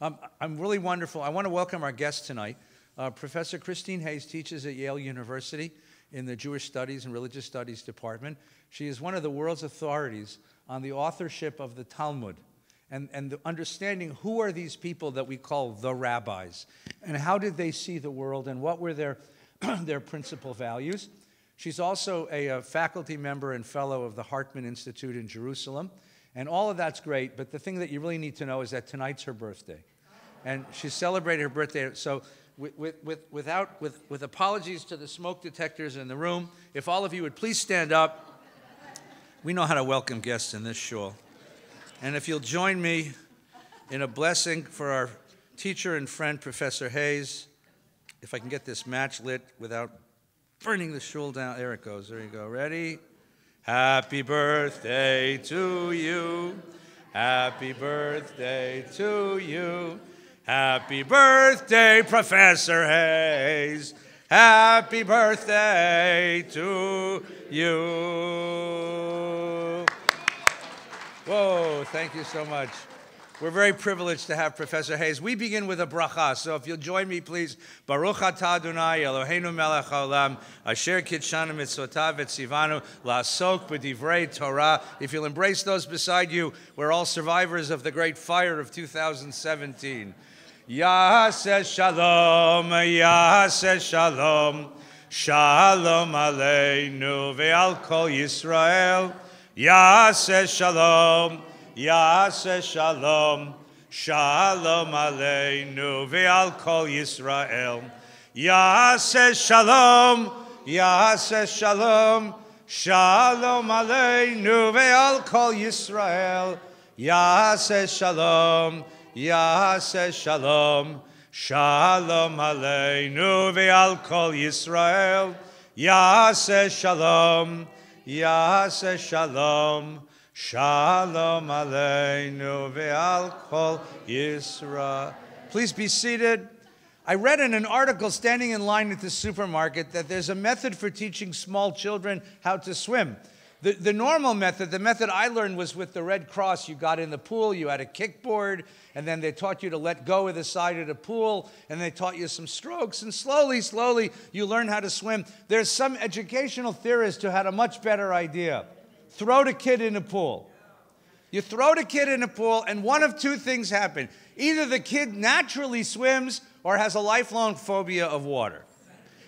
I'm really wonderful. I want to welcome our guest tonight. Professor Christine Hayes teaches at Yale University in the Jewish Studies and Religious Studies Department. She is one of the world's authorities on the authorship of the Talmud and the understanding who are these people that we call the rabbis, and how did they see the world, and what were their, their principal values. She's also a faculty member and fellow of the Hartman Institute in Jerusalem. And all of that's great, but the thing that you really need to know is that tonight's her birthday. And she celebrated her birthday. So with apologies to the smoke detectors in the room, if all of you would please stand up. We know how to welcome guests in this shul. And if you'll join me in a blessing for our teacher and friend, Professor Hayes. If I can get this match lit without burning the shul down. There it goes. There you go. Ready? Happy birthday to you. Happy birthday to you. Happy birthday, Professor Hayes. Happy birthday to you. Whoa, thank you so much. We're very privileged to have Professor Hayes. We begin with a bracha, so if you'll join me, please. Baruch atah Adonai Eloheinu melech haolam, asher kitshanu mitzvotav v'tzivanu la'asok b'divrei Torah. If you'll embrace those beside you, we're all survivors of the great fire of 2017. Yaseh shalom, Yaseh shalom, shalom aleinu ve'al kol Yisrael. Yaseh shalom, Yaseh shalom, shalom aleinu ve'al kol Yisrael. Yaseh shalom, Yaseh shalom, shalom aleinu ve'al kol Yisrael. Yaseh shalom, Yaseh shalom, shalom aleinu ve'al kol Yisrael. Yaseh shalom, Yaseh shalom, shalom aleinu ve'al kol Yisrael. Please be seated. I read in an article standing in line at the supermarket that there's a method for teaching small children how to swim. The normal method, the method I learned, was with the Red Cross. You got in the pool, you had a kickboard, and then they taught you to let go of the side of the pool, and they taught you some strokes, and slowly, you learn how to swim. There's some educational theorists who had a much better idea. Throw the kid in the pool. You throw the kid in the pool, and one of two things happen. Either the kid naturally swims or has a lifelong phobia of water.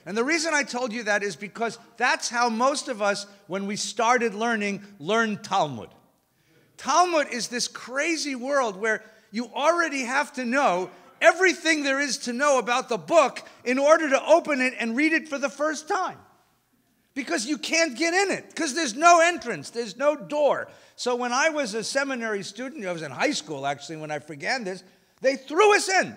And the reason I told you that is because that's how most of us, when we started learning, learned Talmud. Talmud is this crazy world where you already have to know everything there is to know about the book in order to open it and read it for the first time. Because you can't get in it, because there's no entrance, there's no door. So when I was a seminary student, I was in high school actually when I began this, they threw us in.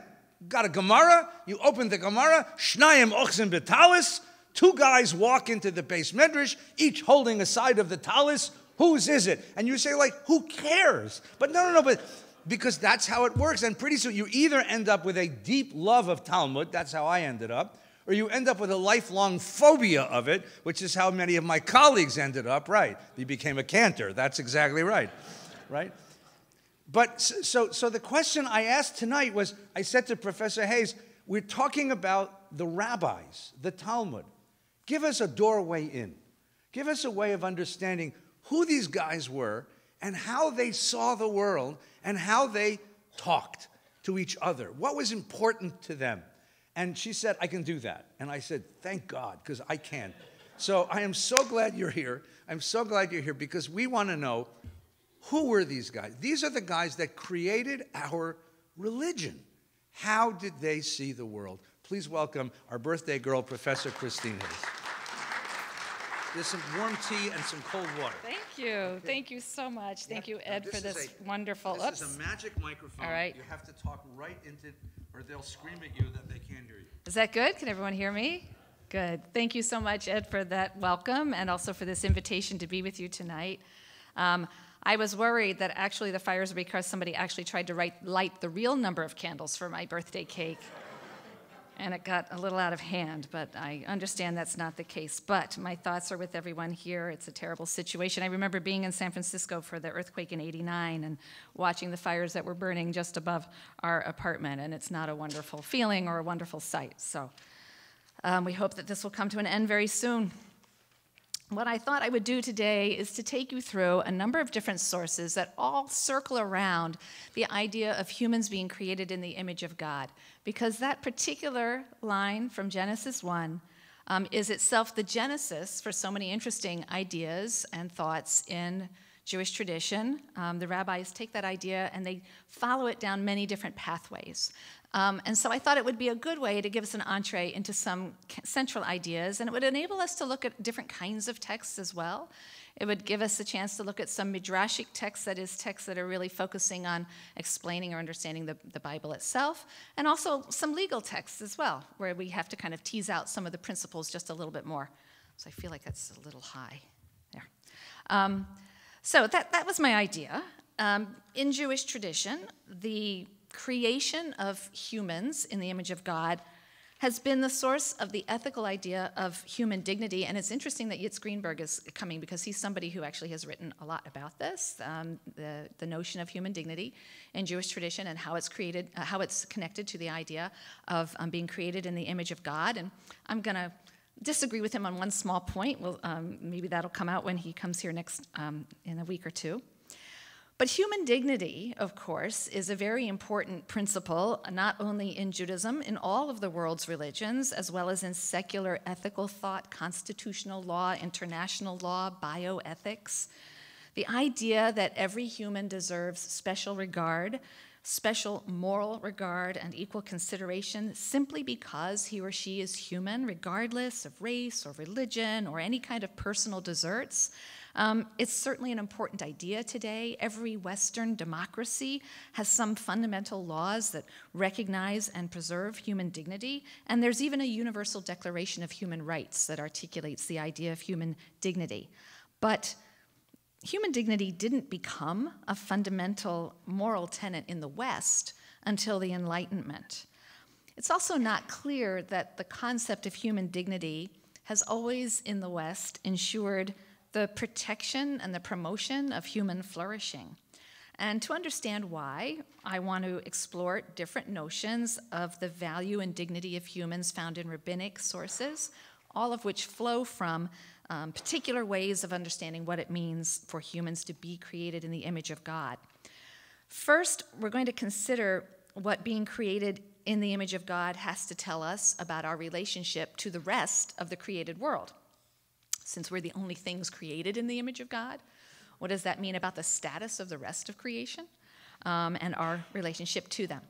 Got a Gemara, you open the Gemara, Shnayim ochzim b'talis, two guys walk into the Beis Medrash, each holding a side of the talis. Whose is it? And you say, like, who cares? But no, but because that's how it works. And pretty soon you either end up with a deep love of Talmud, that's how I ended up, or you end up with a lifelong phobia of it, which is how many of my colleagues ended up, right? He became a cantor, that's exactly right, right? But so the question I asked tonight was, I said to Professor Hayes, we're talking about the rabbis, the Talmud. Give us a doorway in. Give us a way of understanding who these guys were and how they saw the world and how they talked to each other. What was important to them? And she said, I can do that. And I said, thank God, because I can. So I am so glad you're here. I'm so glad you're here because we want to know, who were these guys? These are the guys that created our religion. How did they see the world? Please welcome our birthday girl, Professor Christine Hayes. There's some warm tea and some cold water. Thank you. Okay. Thank you so much. Thank you, Ed, for this wonderful... This is a magic microphone. All right. You have to talk right into, or they'll scream at you that they can't hear you. Is that good? Can everyone hear me? Good. Thank you so much, Ed, for that welcome and also for this invitation to be with you tonight. I was worried that actually the fires were because somebody actually tried to light the real number of candles for my birthday cake. and it got a little out of hand, but I understand that's not the case. But my thoughts are with everyone here. It's a terrible situation. I remember being in San Francisco for the earthquake in '89 and watching the fires that were burning just above our apartment, and it's not a wonderful feeling or a wonderful sight. So we hope that this will come to an end very soon. What I thought I would do today is to take you through a number of different sources that all circle around the idea of humans being created in the image of God, because that particular line from Genesis 1 is itself the genesis for so many interesting ideas and thoughts in Jewish tradition. The rabbis take that idea and they follow it down many different pathways. And so I thought it would be a good way to give us an entree into some central ideas, and it would enable us to look at different kinds of texts as well. It would give us a chance to look at some midrashic texts, that is, texts that are really focusing on explaining or understanding the Bible itself, and also some legal texts as well, where we have to kind of tease out some of the principles just a little bit more. So I feel like that's a little high there. So that was my idea. In Jewish tradition, the creation of humans in the image of God has been the source of the ethical idea of human dignity. And it's interesting that Yitz Greenberg is coming, because he's somebody who actually has written a lot about this, the notion of human dignity in Jewish tradition and how it's created, how it's connected to the idea of being created in the image of God. And I'm going to disagree with him on one small point. Well, maybe that'll come out when he comes here next in a week or two. But human dignity, of course, is a very important principle, not only in Judaism, in all of the world's religions, as well as in secular ethical thought, constitutional law, international law, bioethics. The idea that every human deserves special regard, special moral regard, and equal consideration simply because he or she is human, regardless of race or religion or any kind of personal deserts. It's certainly an important idea today. Every Western democracy has some fundamental laws that recognize and preserve human dignity, and there's even a Universal Declaration of Human Rights that articulates the idea of human dignity. But human dignity didn't become a fundamental moral tenet in the West until the Enlightenment. It's also not clear that the concept of human dignity has always in the West ensured the protection and the promotion of human flourishing. And to understand why, I want to explore different notions of the value and dignity of humans found in rabbinic sources, all of which flow from particular ways of understanding what it means for humans to be created in the image of God. First, we're going to consider what being created in the image of God has to tell us about our relationship to the rest of the created world. Since we're the only things created in the image of God, what does that mean about the status of the rest of creation and our relationship to them?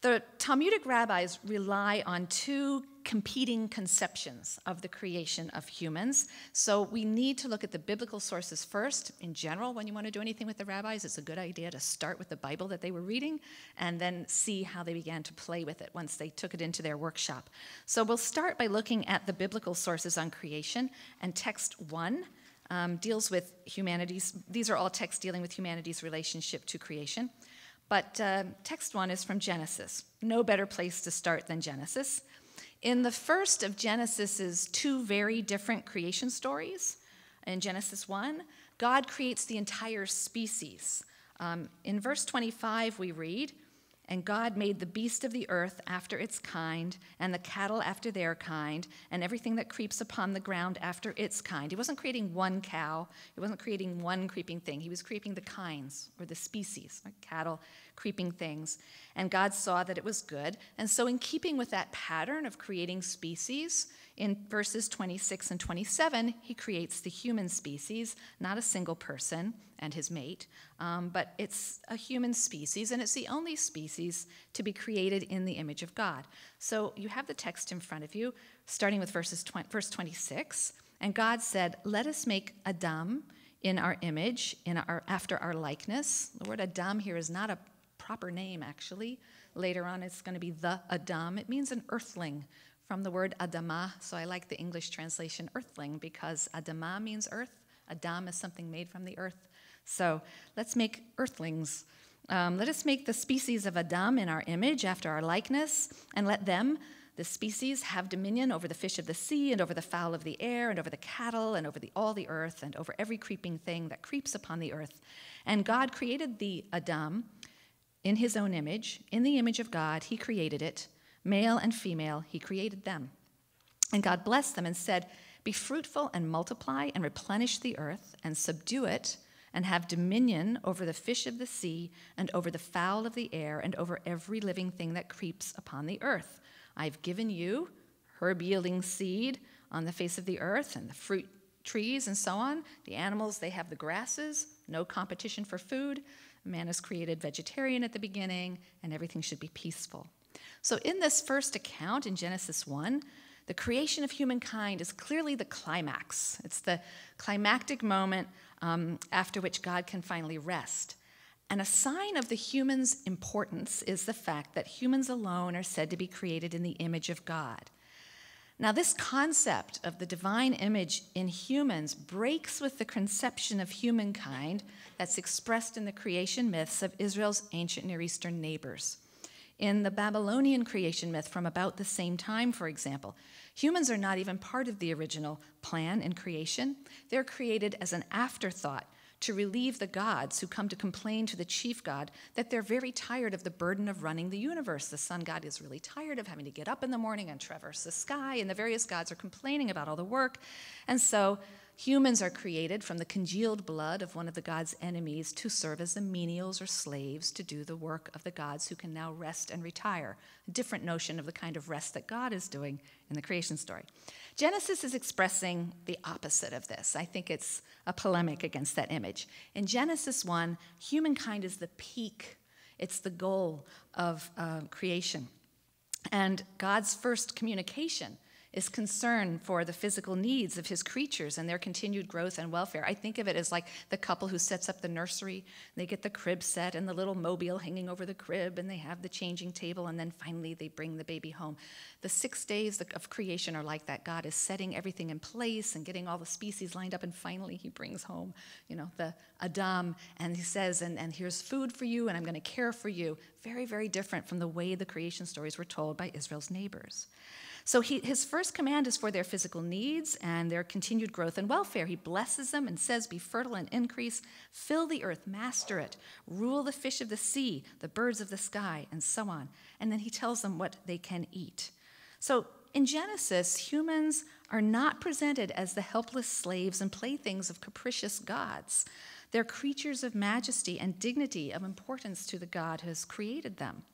The Talmudic rabbis rely on two competing conceptions of the creation of humans. So we need to look at the biblical sources first. In general, when you want to do anything with the rabbis, it's a good idea to start with the Bible that they were reading and then see how they began to play with it once they took it into their workshop. So we'll start by looking at the biblical sources on creation, and text 1 deals with humanity's, these are all texts dealing with humanity's relationship to creation. But text 1 is from Genesis. No better place to start than Genesis. In the first of Genesis's two very different creation stories, in Genesis 1, God creates the entire species. In verse 25, we read, "And God made the beast of the earth after its kind, and the cattle after their kind, and everything that creeps upon the ground after its kind." He wasn't creating one cow. He wasn't creating one creeping thing. He was creating the kinds, or the species, like cattle, creeping things. And God saw that it was good. And so in keeping with that pattern of creating species, in verses 26 and 27, he creates the human species, not a single person and his mate, but it's a human species, and it's the only species to be created in the image of God. So you have the text in front of you, starting with verse 26. "And God said, 'Let us make Adam in our image, after our likeness.'" The word Adam here is not a proper name, actually. Later on, it's going to be the Adam. It means an earthling, from the word Adamah. So I like the English translation earthling, because Adamah means earth. Adam is something made from the earth. So let's make earthlings. Let us make the species of Adam in our image, after our likeness, and let them the species have dominion over the fish of the sea and over the fowl of the air and over the cattle and over all the earth and over every creeping thing that creeps upon the earth. And God created the Adam in his own image. In the image of God, he created it. Male and female, he created them. And God blessed them and said, "Be fruitful and multiply and replenish the earth and subdue it and have dominion over the fish of the sea and over the fowl of the air and over every living thing that creeps upon the earth. I've given you herb-yielding seed on the face of the earth and the fruit trees and so on. The animals, they have the grasses, no competition for food. Man is created vegetarian at the beginning, and everything should be peaceful." So in this first account in Genesis 1, the creation of humankind is clearly the climax. It's the climactic moment after which God can finally rest. And a sign of the human's importance is the fact that humans alone are said to be created in the image of God. Now, this concept of the divine image in humans breaks with the conception of humankind that's expressed in the creation myths of Israel's ancient Near Eastern neighbors. In the Babylonian creation myth from about the same time, for example, humans are not even part of the original plan in creation. They're created as an afterthought to relieve the gods who come to complain to the chief god that they're very tired of the burden of running the universe. The sun god is really tired of having to get up in the morning and traverse the sky, and the various gods are complaining about all the work. And so humans are created from the congealed blood of one of the god's enemies to serve as the menials or slaves to do the work of the gods who can now rest and retire. A different notion of the kind of rest that God is doing in the creation story. Genesis is expressing the opposite of this. I think it's a polemic against that image. In Genesis 1, humankind is the peak. It's the goal of creation. And God's first communication is concern for the physical needs of his creatures and their continued growth and welfare. I think of it as like the couple who sets up the nursery. They get the crib set and the little mobile hanging over the crib, and they have the changing table, and then finally they bring the baby home. The 6 days of creation are like that. God is setting everything in place and getting all the species lined up, and finally he brings home, the Adam, and he says, and here's food for you, and I'm going to care for you. Very, very different from the way the creation stories were told by Israel's neighbors. So his first command is for their physical needs and their continued growth and welfare. He blesses them and says, "Be fertile and increase, fill the earth, master it, rule the fish of the sea, the birds of the sky," and so on. And then he tells them what they can eat. So in Genesis, humans are not presented as the helpless slaves and playthings of capricious gods. They're creatures of majesty and dignity, of importance to the God who has created them.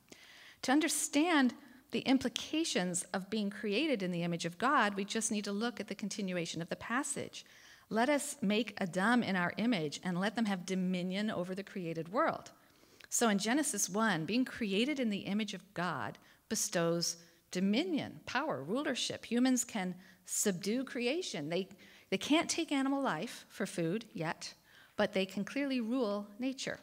To understand the implications of being created in the image of God, we just need to look at the continuation of the passage. Let us make Adam in our image and let them have dominion over the created world. So in Genesis 1, being created in the image of God bestows dominion, power, rulership. Humans can subdue creation. They can't take animal life for food yet, but they can clearly rule nature.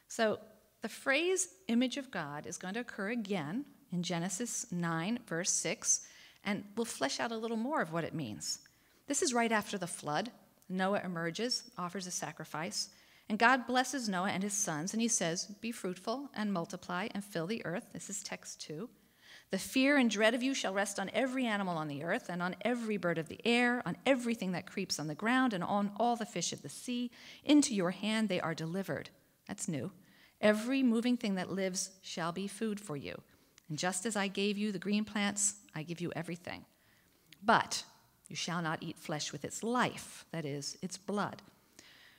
So the phrase image of God is going to occur again in Genesis 9, verse 6, and we'll flesh out a little more of what it means. This is right after the flood. Noah emerges, offers a sacrifice, and God blesses Noah and his sons, and he says, "Be fruitful and multiply and fill the earth." This is text 2. "The fear and dread of you shall rest on every animal on the earth and on every bird of the air, on everything that creeps on the ground, and on all the fish of the sea. Into your hand they are delivered." That's new. "Every moving thing that lives shall be food for you. And just as I gave you the green plants, I give you everything. But you shall not eat flesh with its life, that is, its blood.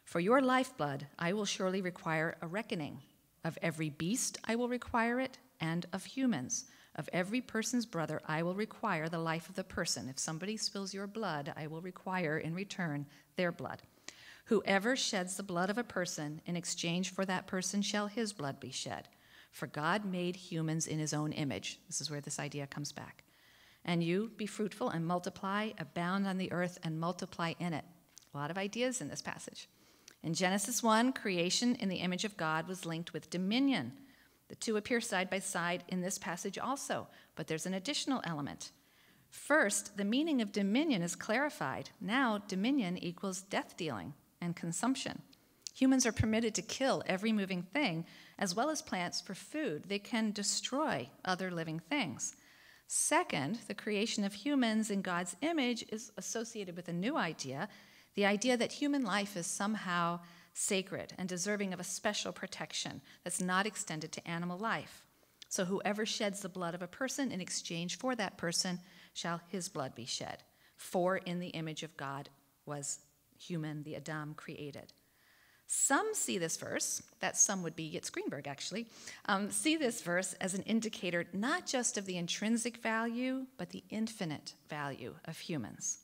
For your lifeblood I will surely require a reckoning. Of every beast I will require it, and of humans. Of every person's brother I will require the life of the person. If somebody spills your blood, I will require in return their blood. Whoever sheds the blood of a person, in exchange for that person shall his blood be shed. For God made humans in his own image." This is where this idea comes back. "And you be fruitful and multiply, abound on the earth and multiply in it." A lot of ideas in this passage. In Genesis 1, creation in the image of God was linked with dominion. The two appear side by side in this passage also, but there's an additional element. First, the meaning of dominion is clarified. Now, dominion equals death dealing and consumption. Humans are permitted to kill every moving thing, as well as plants, for food. They can destroy other living things. Second, the creation of humans in God's image is associated with a new idea, the idea that human life is somehow sacred and deserving of a special protection that's not extended to animal life. So whoever sheds the blood of a person in exchange for that person shall his blood be shed. For in the image of God was human, the Adam, created. Some see this verse, that some would be Yitz Greenberg actually, see this verse as an indicator not just of the intrinsic value, but the infinite value of humans.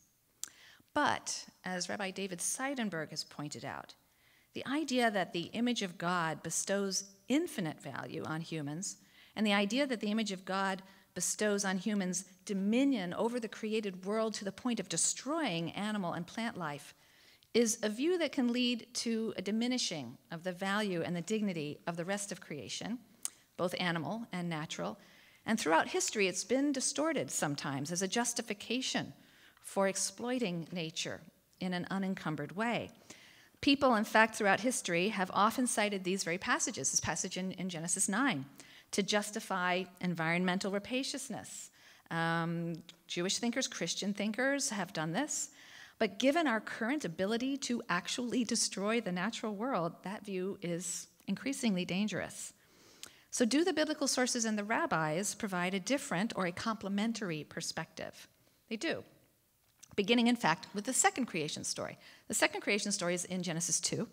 But, as Rabbi David Seidenberg has pointed out, the idea that the image of God bestows infinite value on humans, and the idea that the image of God bestows on humans dominion over the created world to the point of destroying animal and plant life, is a view that can lead to a diminishing of the value and the dignity of the rest of creation, both animal and natural. And throughout history, it's been distorted sometimes as a justification for exploiting nature in an unencumbered way. People, in fact, throughout history have often cited these very passages, this passage in Genesis 9, to justify environmental rapaciousness. Jewish thinkers, Christian thinkers have done this. But given our current ability to actually destroy the natural world, that view is increasingly dangerous. So do the biblical sources and the rabbis provide a different or a complementary perspective? They do. Beginning, in fact, with the second creation story. The second creation story is in Genesis 2.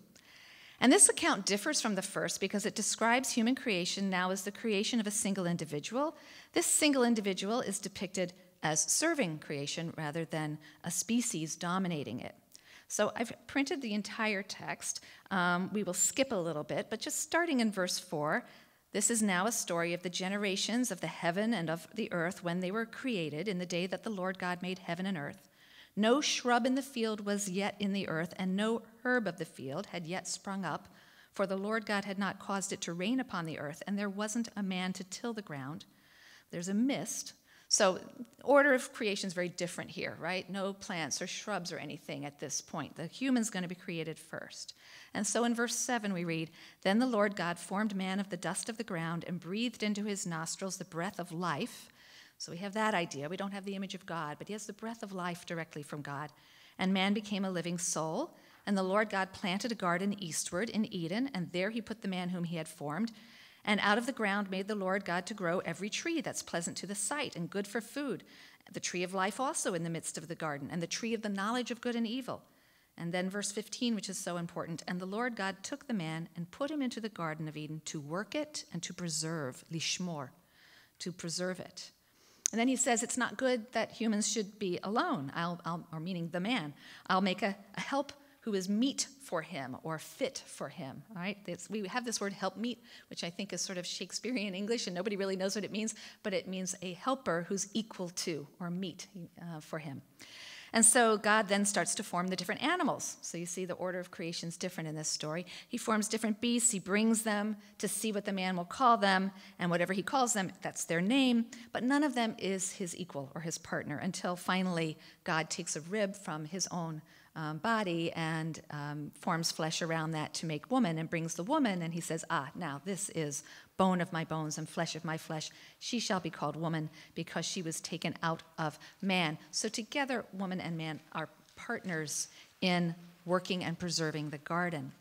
And this account differs from the first because it describes human creation now as the creation of a single individual. This single individual is depicted as serving creation rather than a species dominating it. So I've printed the entire text. We will skip a little bit, but just starting in verse 4, this is now a story of the generations of the heaven and of the earth when they were created in the day that the Lord God made heaven and earth. No shrub in the field was yet in the earth, and no herb of the field had yet sprung up, for the Lord God had not caused it to rain upon the earth, and there wasn't a man to till the ground. There's a mist. So order of creation is very different here, right? No plants or shrubs or anything at this point. The human's going to be created first. And so in verse 7 we read, "Then the Lord God formed man of the dust of the ground and breathed into his nostrils the breath of life." So we have that idea. We don't have the image of God, but he has the breath of life directly from God. "And man became a living soul. And the Lord God planted a garden eastward in Eden, and there he put the man whom he had formed. And out of the ground made the Lord God to grow every tree that's pleasant to the sight and good for food, the tree of life also in the midst of the garden, and the tree of the knowledge of good and evil." And then verse 15, which is so important, "And the Lord God took the man and put him into the Garden of Eden to work it and to preserve," lishmor, to preserve it. And then he says it's not good that humans should be alone, or meaning the man. "I'll make a help who is meet for him," or fit for him, all right? We have this word help meet, which I think is sort of Shakespearean English, and nobody really knows what it means, but it means a helper who's equal to or meet for him. And so God then starts to form the different animals. So you see the order of creation is different in this story. He forms different beasts. He brings them to see what the man will call them, and whatever he calls them, that's their name. But none of them is his equal or his partner until finally God takes a rib from his own body and forms flesh around that to make woman and brings the woman, and he says, now this is bone of my bones and flesh of my flesh. She shall be called woman because she was taken out of man. So together, woman and man are partners in working and preserving the garden.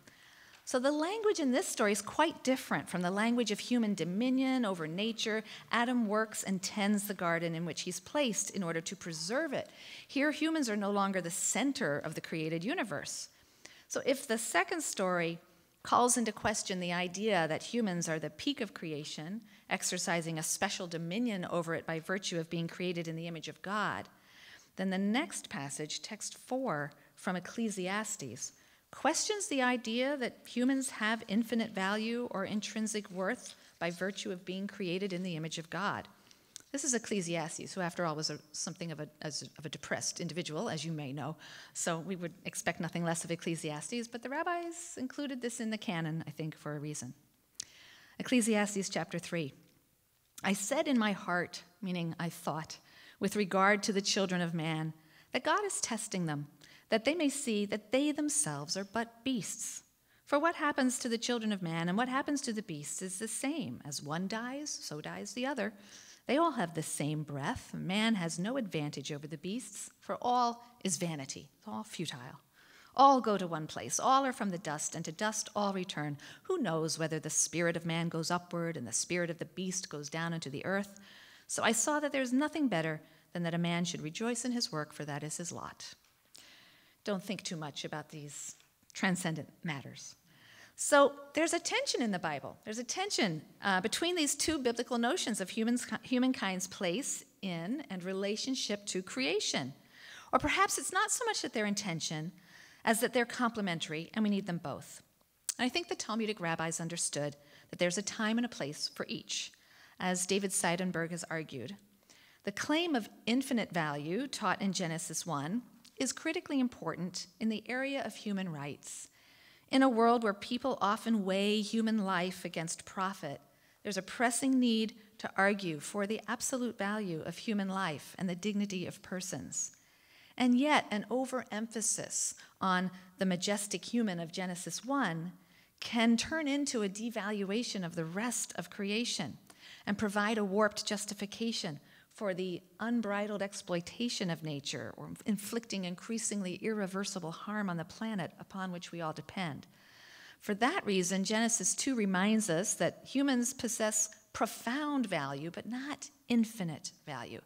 So the language in this story is quite different from the language of human dominion over nature. Adam works and tends the garden in which he's placed in order to preserve it. Here, humans are no longer the center of the created universe. So if the second story calls into question the idea that humans are the peak of creation, exercising a special dominion over it by virtue of being created in the image of God, then the next passage, text 4 from Ecclesiastes, questions the idea that humans have infinite value or intrinsic worth by virtue of being created in the image of God. This is Ecclesiastes, who after all was something of a depressed individual, as you may know. So we would expect nothing less of Ecclesiastes, but the rabbis included this in the canon, I think, for a reason. Ecclesiastes chapter 3. "I said in my heart," meaning I thought, "with regard to the children of man, that God is testing them, that they may see that they themselves are but beasts. For what happens to the children of man and what happens to the beasts is the same. As one dies, so dies the other. They all have the same breath. Man has no advantage over the beasts, for all is vanity, all futile. All go to one place. All are from the dust, and to dust all return. Who knows whether the spirit of man goes upward and the spirit of the beast goes down into the earth? So I saw that there is nothing better than that a man should rejoice in his work, for that is his lot. Don't think too much about these transcendent matters. So there's a tension in the Bible. There's a tension between these two biblical notions of humankind's place in and relationship to creation. Or perhaps it's not so much that they're in tension as that they're complementary, and we need them both. And I think the Talmudic rabbis understood that there's a time and a place for each, as David Seidenberg has argued. The claim of infinite value taught in Genesis 1 is critically important in the area of human rights. In a world where people often weigh human life against profit, there's a pressing need to argue for the absolute value of human life and the dignity of persons. And yet, an overemphasis on the majestic human of Genesis 1 can turn into a devaluation of the rest of creation and provide a warped justification for the unbridled exploitation of nature or inflicting increasingly irreversible harm on the planet upon which we all depend. For that reason, Genesis 2 reminds us that humans possess profound value, but not infinite value.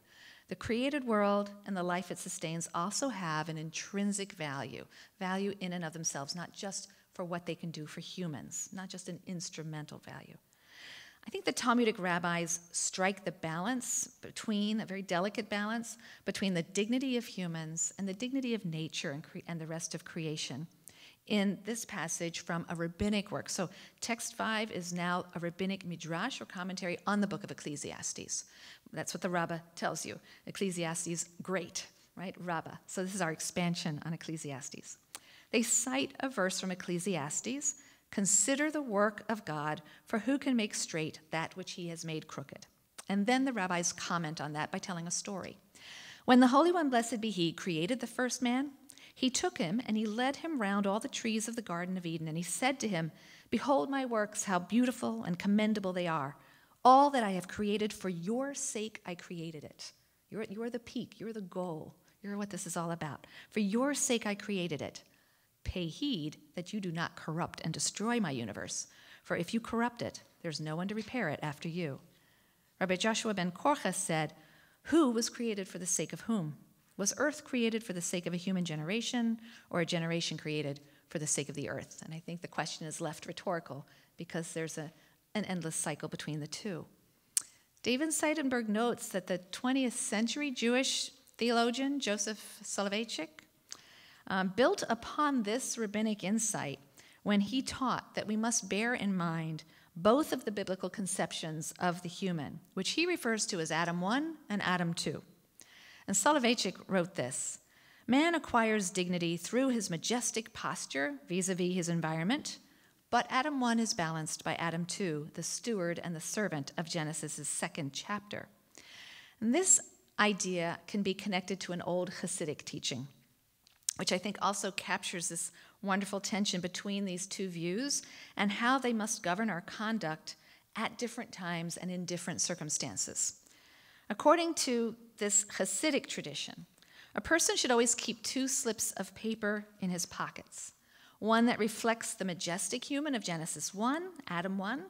The created world and the life it sustains also have an intrinsic value in and of themselves, not just for what they can do for humans, not just an instrumental value. I think the Talmudic rabbis strike the balance between, a very delicate balance, between the dignity of humans and the dignity of nature and the rest of creation in this passage from a rabbinic work. So text 5 is now a rabbinic midrash or commentary on the book of Ecclesiastes. That's what the Rabbah tells you. Ecclesiastes, great, right? Rabbah. So this is our expansion on Ecclesiastes. They cite a verse from Ecclesiastes, "Consider the work of God, for who can make straight that which he has made crooked?" And then the rabbis comment on that by telling a story. When the Holy One, blessed be he, created the first man, he took him and he led him round all the trees of the Garden of Eden, and he said to him, "Behold my works, how beautiful and commendable they are. All that I have created, for your sake I created it." You're the peak, you're the goal, you're what this is all about. "For your sake I created it. Pay heed that you do not corrupt and destroy my universe, for if you corrupt it, there's no one to repair it after you." Rabbi Joshua ben Korcha said, "Who was created for the sake of whom? Was earth created for the sake of a human generation, or a generation created for the sake of the earth?" And I think the question is left rhetorical because there's an endless cycle between the two. David Seidenberg notes that the 20th century Jewish theologian Joseph Soloveitchik built upon this rabbinic insight when he taught that we must bear in mind both of the biblical conceptions of the human, which he refers to as Adam 1 and Adam 2. And Soloveitchik wrote this: "Man acquires dignity through his majestic posture vis-a-vis his environment, but Adam 1 is balanced by Adam 2, the steward and the servant of Genesis' second chapter." And this idea can be connected to an old Hasidic teaching, which I think also captures this wonderful tension between these two views and how they must govern our conduct at different times and in different circumstances. According to this Hasidic tradition, a person should always keep 2 slips of paper in his pockets. One that reflects the majestic human of Genesis 1, Adam 1.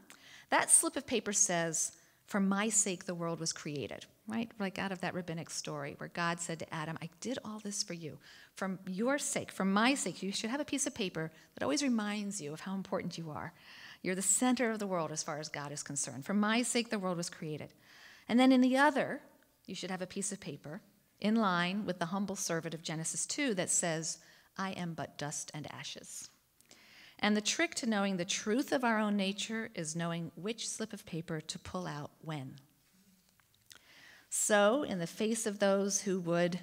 That slip of paper says, "For my sake the world was created," right? Like out of that rabbinic story where God said to Adam, "I did all this for you. For your sake, for my sake, you should have a piece of paper that always reminds you of how important you are. You're the center of the world as far as God is concerned. For my sake the world was created." And then in the other, you should have a piece of paper in line with the humble servant of Genesis 2 that says, "I am but dust and ashes." And the trick to knowing the truth of our own nature is knowing which slip of paper to pull out when. So, in the face of those who would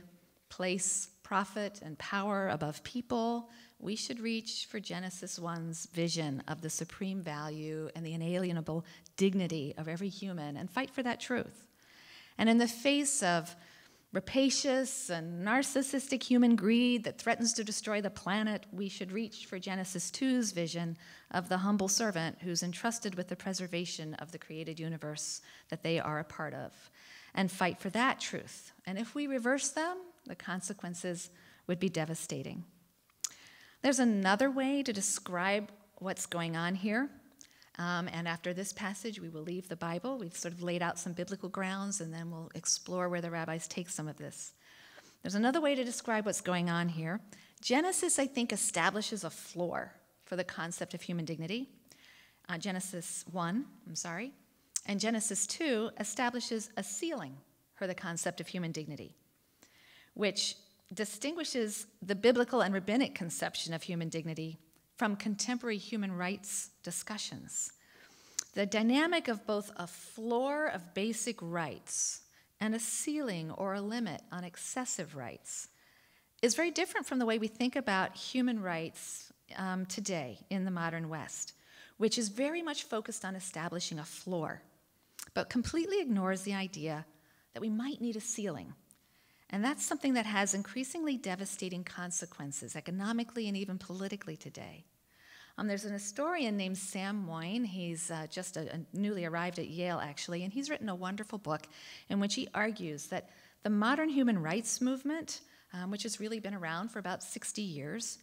place profit and power above people, we should reach for Genesis 1's vision of the supreme value and the inalienable dignity of every human and fight for that truth. And in the face of rapacious and narcissistic human greed that threatens to destroy the planet, we should reach for Genesis 2's vision of the humble servant who's entrusted with the preservation of the created universe that they are a part of. and fight for that truth. And if we reverse them, the consequences would be devastating. There's another way to describe what's going on here. And after this passage, we will leave the Bible. We've sort of laid out some biblical grounds, and then we'll explore where the rabbis take some of this. There's another way to describe what's going on here. Genesis, I think, establishes a floor for the concept of human dignity. Genesis 1, and Genesis 2 establishes a ceiling for the concept of human dignity, which distinguishes the biblical and rabbinic conception of human dignity from contemporary human rights discussions. The dynamic of both a floor of basic rights and a ceiling or a limit on excessive rights is very different from the way we think about human rights today in the modern West, which is very much focused on establishing a floor, but completely ignores the idea that we might need a ceiling. And that's something that has increasingly devastating consequences economically and even politically today. There's an historian named Sam Moyn. He's just newly arrived at Yale, actually, and he's written a wonderful book in which he argues that the modern human rights movement, which has really been around for about 60 years,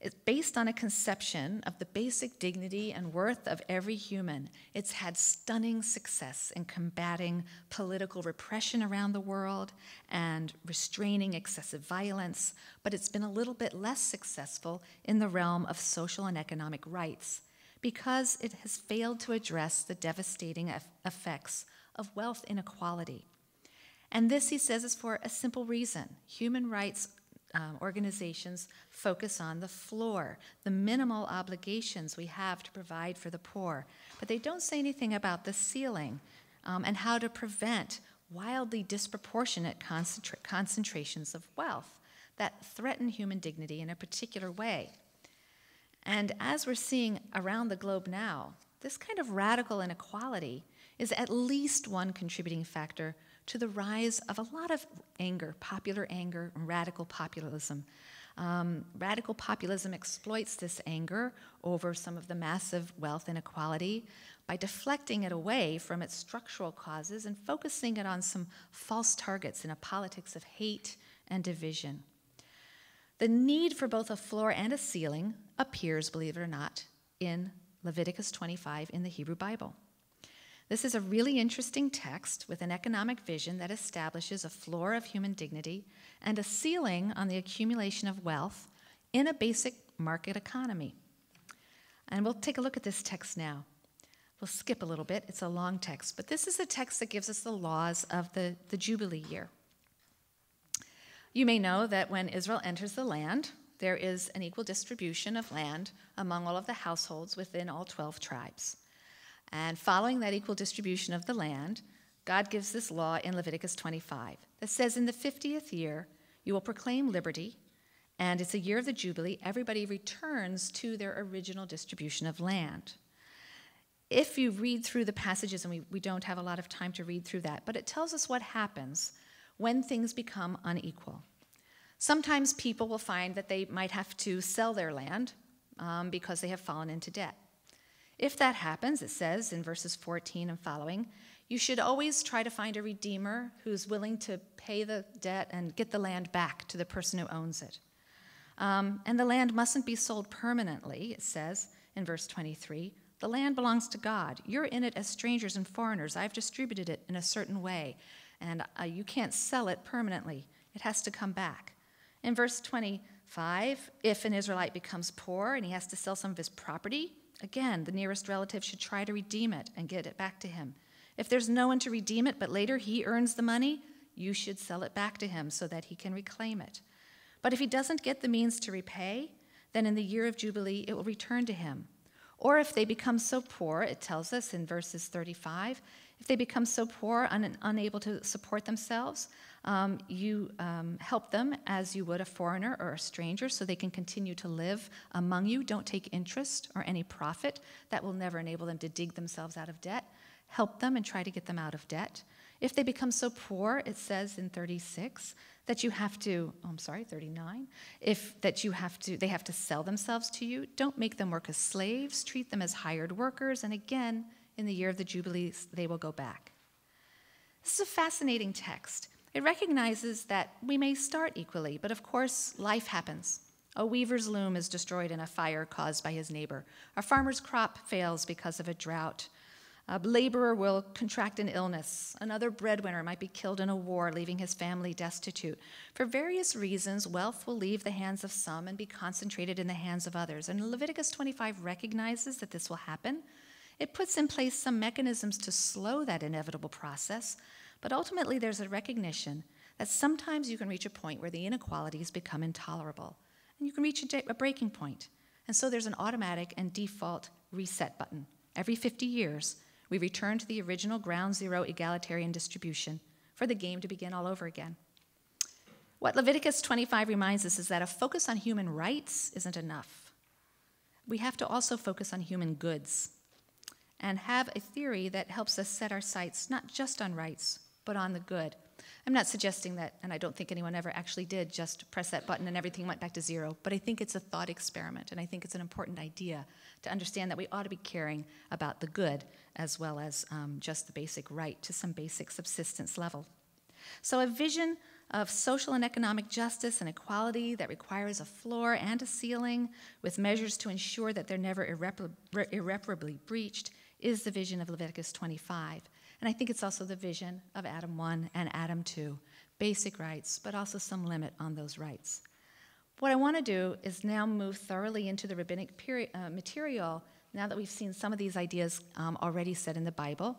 is based on a conception of the basic dignity and worth of every human. It's had stunning success in combating political repression around the world and restraining excessive violence, but it's been a little bit less successful in the realm of social and economic rights because it has failed to address the devastating effects of wealth inequality. And this, he says, is for a simple reason. Human rights organizations focus on the floor, the minimal obligations we have to provide for the poor, but they don't say anything about the ceiling and how to prevent wildly disproportionate concentrations of wealth that threaten human dignity in a particular way. And as we're seeing around the globe now, this kind of radical inequality is at least one contributing factor to the rise of a lot of anger, popular anger, and radical populism. Radical populism exploits this anger over some of the massive wealth inequality by deflecting it away from its structural causes and focusing it on some false targets in a politics of hate and division. The need for both a floor and a ceiling appears, believe it or not, in Leviticus 25 in the Hebrew Bible. This is a really interesting text with an economic vision that establishes a floor of human dignity and a ceiling on the accumulation of wealth in a basic market economy. And we'll take a look at this text now. We'll skip a little bit. It's a long text, but this is a text that gives us the laws of the Jubilee year. You may know that when Israel enters the land, there is an equal distribution of land among all of the households within all 12 tribes. And following that equal distribution of the land, God gives this law in Leviticus 25 that says, in the 50th year, you will proclaim liberty, and it's a year of the Jubilee. Everybody returns to their original distribution of land. If you read through the passages, and we don't have a lot of time to read through that, but it tells us what happens when things become unequal. Sometimes people will find that they might have to sell their land because they have fallen into debt. If that happens, it says in verses 14 and following, you should always try to find a redeemer who's willing to pay the debt and get the land back to the person who owns it. And the land mustn't be sold permanently, it says in verse 23. The land belongs to God. You're in it as strangers and foreigners. I've distributed it in a certain way, and you can't sell it permanently. It has to come back. In verse 25, if an Israelite becomes poor and he has to sell some of his property, again, the nearest relative should try to redeem it and get it back to him. If there's no one to redeem it, but later he earns the money, you should sell it back to him so that he can reclaim it. But if he doesn't get the means to repay, then in the year of Jubilee, it will return to him. Or if they become so poor, it tells us in verses 35, if they become so poor and unable to support themselves, you help them as you would a foreigner or a stranger so they can continue to live among you. Don't take interest or any profit. That will never enable them to dig themselves out of debt. Help them and try to get them out of debt. If they become so poor, it says in 36, that you have to, 39, they have to sell themselves to you. Don't make them work as slaves. Treat them as hired workers. And again, in the year of the Jubilees, they will go back. This is a fascinating text. It recognizes that we may start equally, but of course, life happens. A weaver's loom is destroyed in a fire caused by his neighbor. A farmer's crop fails because of a drought. A laborer will contract an illness. Another breadwinner might be killed in a war, leaving his family destitute. For various reasons, wealth will leave the hands of some and be concentrated in the hands of others. And Leviticus 25 recognizes that this will happen. It puts in place some mechanisms to slow that inevitable process, but ultimately there's a recognition that sometimes you can reach a point where the inequalities become intolerable, and you can reach a breaking point. And so there's an automatic and default reset button. Every 50 years, we return to the original ground zero egalitarian distribution for the game to begin all over again. What Leviticus 25 reminds us is that a focus on human rights isn't enough. We have to also focus on human goods and have a theory that helps us set our sights not just on rights, but on the good. I'm not suggesting that, and I don't think anyone ever actually did, just press that button and everything went back to zero, but I think it's a thought experiment, and I think it's an important idea to understand that we ought to be caring about the good as well as just the basic right to some basic subsistence level. So a vision of social and economic justice and equality that requires a floor and a ceiling with measures to ensure that they're never irreparably breached is the vision of Leviticus 25. And I think it's also the vision of Adam 1 and Adam 2, basic rights, but also some limit on those rights. What I want to do is now move thoroughly into the rabbinic material, now that we've seen some of these ideas already said in the Bible.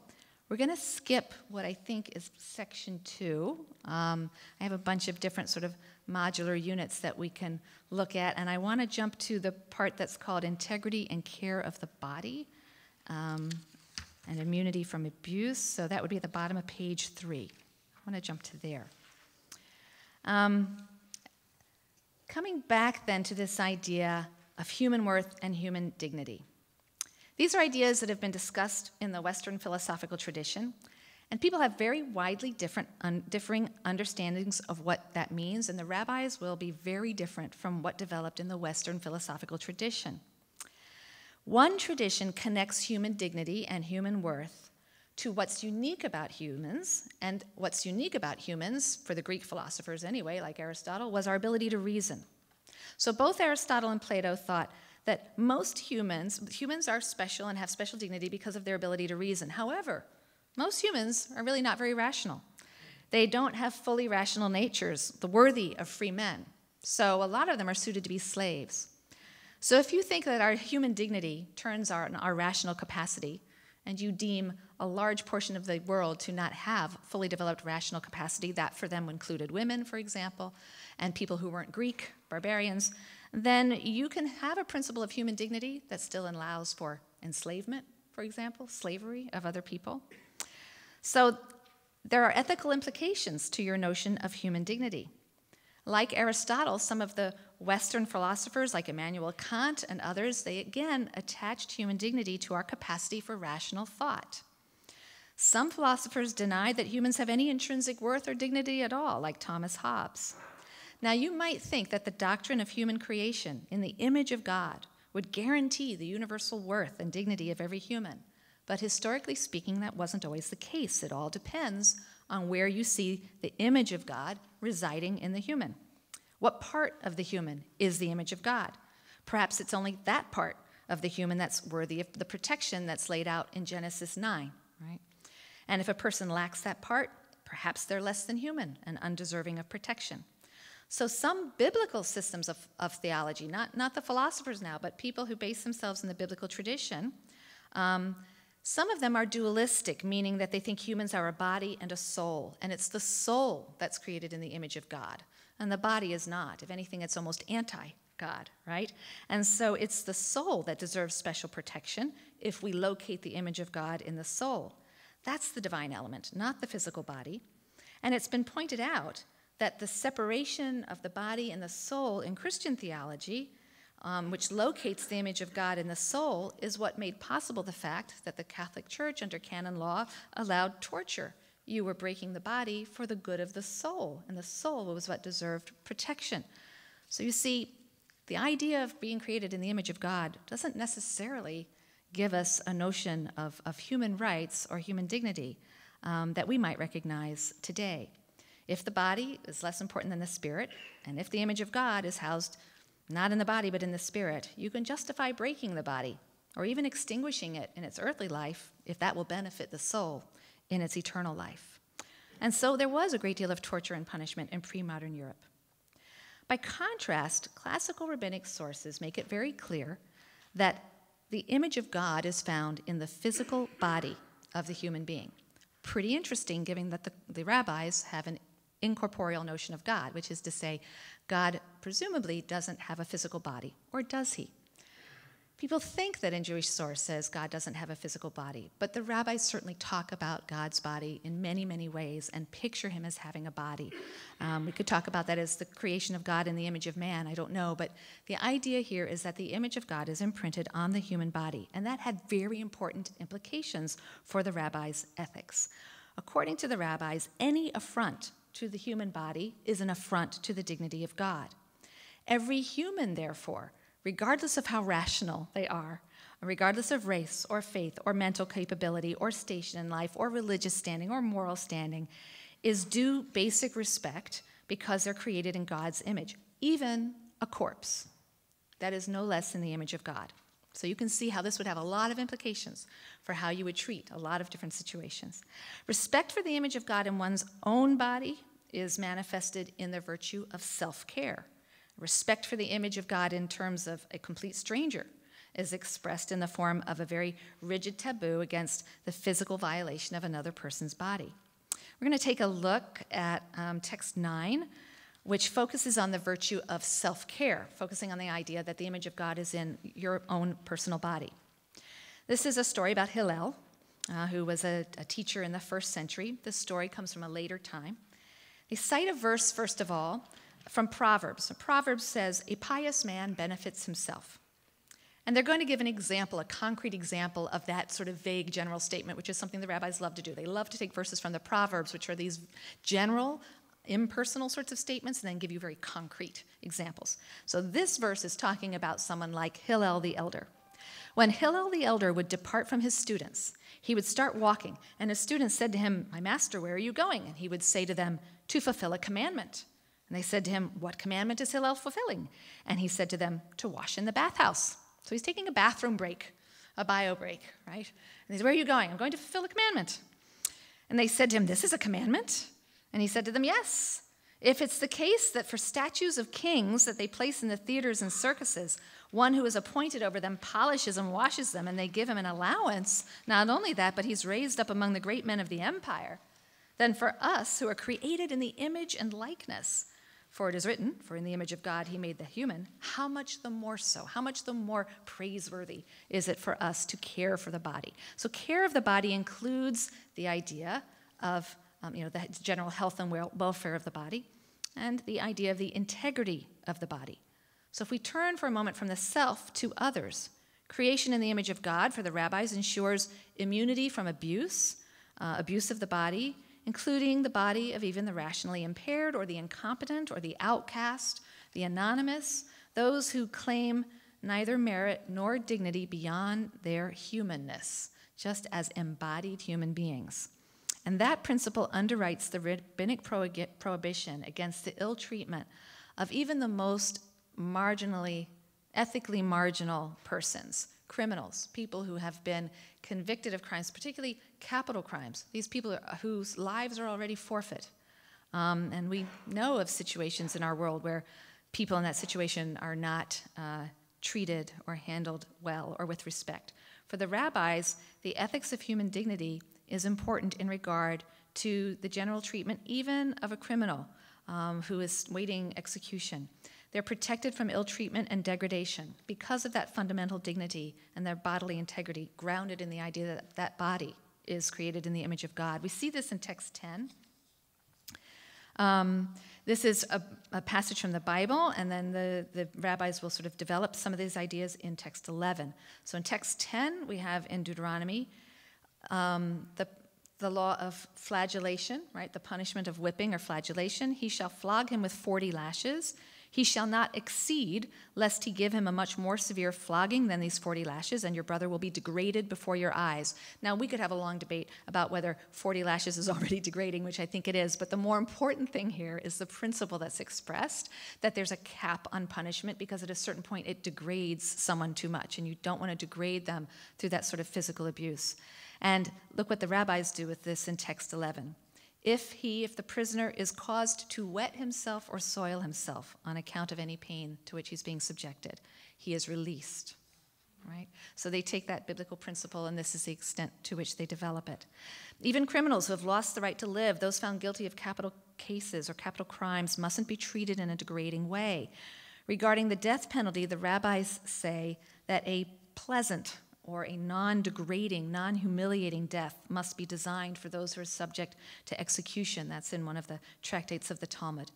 We're going to skip what I think is section 2. I have a bunch of different sort of modular units that we can look at, and I want to jump to the part that's called integrity and care of the body. And immunity from abuse, so that would be at the bottom of page 3. I want to jump to there. Coming back then to this idea of human worth and human dignity. These are ideas that have been discussed in the Western philosophical tradition, and people have very widely differing understandings of what that means, and the rabbis will be very different from what developed in the Western philosophical tradition. One tradition connects human dignity and human worth to what's unique about humans, and what's unique about humans, for the Greek philosophers anyway, like Aristotle, was our ability to reason. So both Aristotle and Plato thought that most humans are special and have special dignity because of their ability to reason. However, most humans are really not very rational. They don't have fully rational natures, the worthy of free men. So a lot of them are suited to be slaves. So if you think that our human dignity turns on our rational capacity, and you deem a large portion of the world to not have fully developed rational capacity, that for them included women, for example, and people who weren't Greek, barbarians, then you can have a principle of human dignity that still allows for enslavement, for example, slavery of other people. So there are ethical implications to your notion of human dignity. Like Aristotle, some of the Western philosophers, like Immanuel Kant and others, they again attached human dignity to our capacity for rational thought. Some philosophers denied that humans have any intrinsic worth or dignity at all, like Thomas Hobbes. Now, you might think that the doctrine of human creation in the image of God would guarantee the universal worth and dignity of every human. But historically speaking, that wasn't always the case. It all depends on where you see the image of God residing in the human. What part of the human is the image of God? Perhaps it's only that part of the human that's worthy of the protection that's laid out in Genesis 9, right? And if a person lacks that part, perhaps they're less than human and undeserving of protection. So some biblical systems of theology, not the philosophers now, but people who base themselves in the biblical tradition, some of them are dualistic, meaning that they think humans are a body and a soul, and it's the soul that's created in the image of God, and the body is not. If anything, it's almost anti-God, right? And so it's the soul that deserves special protection if we locate the image of God in the soul. That's the divine element, not the physical body. And it's been pointed out that the separation of the body and the soul in Christian theology, which locates the image of God in the soul, is what made possible the fact that the Catholic Church under canon law allowed torture. You were breaking the body for the good of the soul, and the soul was what deserved protection. So you see, the idea of being created in the image of God doesn't necessarily give us a notion of human rights or human dignity. that we might recognize today. If the body is less important than the spirit, and if the image of God is housed not in the body but in the spirit, you can justify breaking the body or even extinguishing it in its earthly life if that will benefit the soul in its eternal life. And so there was a great deal of torture and punishment in pre-modern Europe. By contrast, classical rabbinic sources make it very clear that the image of God is found in the physical body of the human being. Pretty interesting, given that the rabbis have an incorporeal notion of God, which is to say, God presumably doesn't have a physical body, or does he? People think that in Jewish sources God doesn't have a physical body, but the rabbis certainly talk about God's body in many, many ways and picture him as having a body. We could talk about that as the creation of God in the image of man, I don't know, but the idea here is that the image of God is imprinted on the human body, and that had very important implications for the rabbis' ethics. According to the rabbis, any affront to the human body is an affront to the dignity of God. Every human, therefore, regardless of how rational they are, regardless of race or faith or mental capability or station in life or religious standing or moral standing, is due basic respect because they're created in God's image, even a corpse that is no less than the image of God. So you can see how this would have a lot of implications for how you would treat a lot of different situations. Respect for the image of God in one's own body is manifested in the virtue of self-care. Respect for the image of God in terms of a complete stranger is expressed in the form of a very rigid taboo against the physical violation of another person's body. We're going to take a look at text 9, which focuses on the virtue of self-care, focusing on the idea that the image of God is in your own personal body. This is a story about Hillel, who was a teacher in the 1st century. This story comes from a later time. They cite a verse, first of all, from Proverbs. Proverbs says, "A pious man benefits himself." And they're going to give an example, a concrete example of that sort of vague general statement, which is something the rabbis love to do. They love to take verses from the Proverbs, which are these general, impersonal sorts of statements, and then give you very concrete examples. So this verse is talking about someone like Hillel the elder. When Hillel the elder would depart from his students, he would start walking, and his students said to him, "My master, where are you going?" And he would say to them, "To fulfill a commandment." And they said to him, "What commandment is Hillel fulfilling?" And he said to them, "To wash in the bathhouse." So he's taking a bathroom break, a bio break, right? And he said, "Where are you going?" "I'm going to fulfill a commandment." And they said to him, "This is a commandment?" And he said to them, "Yes. If it's the case that for statues of kings that they place in the theaters and circuses, one who is appointed over them polishes and washes them, and they give him an allowance, not only that, but he's raised up among the great men of the empire, then for us who are created in the image and likeness, for it is written, for in the image of God he made the human, how much the more so, how much the more praiseworthy is it for us to care for the body." So care of the body includes the idea of the general health and welfare of the body, and the idea of the integrity of the body. So if we turn for a moment from the self to others, creation in the image of God for the rabbis ensures immunity from abuse of the body, including the body of even the rationally impaired or the incompetent or the outcast, the anonymous, those who claim neither merit nor dignity beyond their humanness, just as embodied human beings. And that principle underwrites the rabbinic prohibition against the ill treatment of even the most ethically marginal persons, criminals, people who have been convicted of crimes, particularly capital crimes. These people whose lives are already forfeit. And we know of situations in our world where people in that situation are not treated or handled well or with respect. For the rabbis, the ethics of human dignity is important in regard to the general treatment even of a criminal who is waiting execution. They're protected from ill treatment and degradation because of that fundamental dignity and their bodily integrity, grounded in the idea that that body is created in the image of God. We see this in text 10. This is a passage from the Bible, and then the rabbis will sort of develop some of these ideas in text 11. So in text 10, we have in Deuteronomy the law of flagellation, right? The punishment of whipping or flagellation. "He shall flog him with 40 lashes. He shall not exceed, lest he give him a much more severe flogging than these 40 lashes, and your brother will be degraded before your eyes. Now, we could have a long debate about whether 40 lashes is already degrading, which I think it is, but the more important thing here is the principle that's expressed, that there's a cap on punishment, because at a certain point it degrades someone too much, and you don't want to degrade them through that sort of physical abuse. And look what the rabbis do with this in text 11. If the prisoner is caused to wet himself or soil himself on account of any pain to which he's being subjected, he is released, right? So they take that biblical principle, and this is the extent to which they develop it. Even criminals who have lost the right to live, those found guilty of capital cases or capital crimes, mustn't be treated in a degrading way. Regarding the death penalty, the rabbis say that a pleasant or a non-degrading, non-humiliating death must be designed for those who are subject to execution. That's in one of the tractates of the Talmud.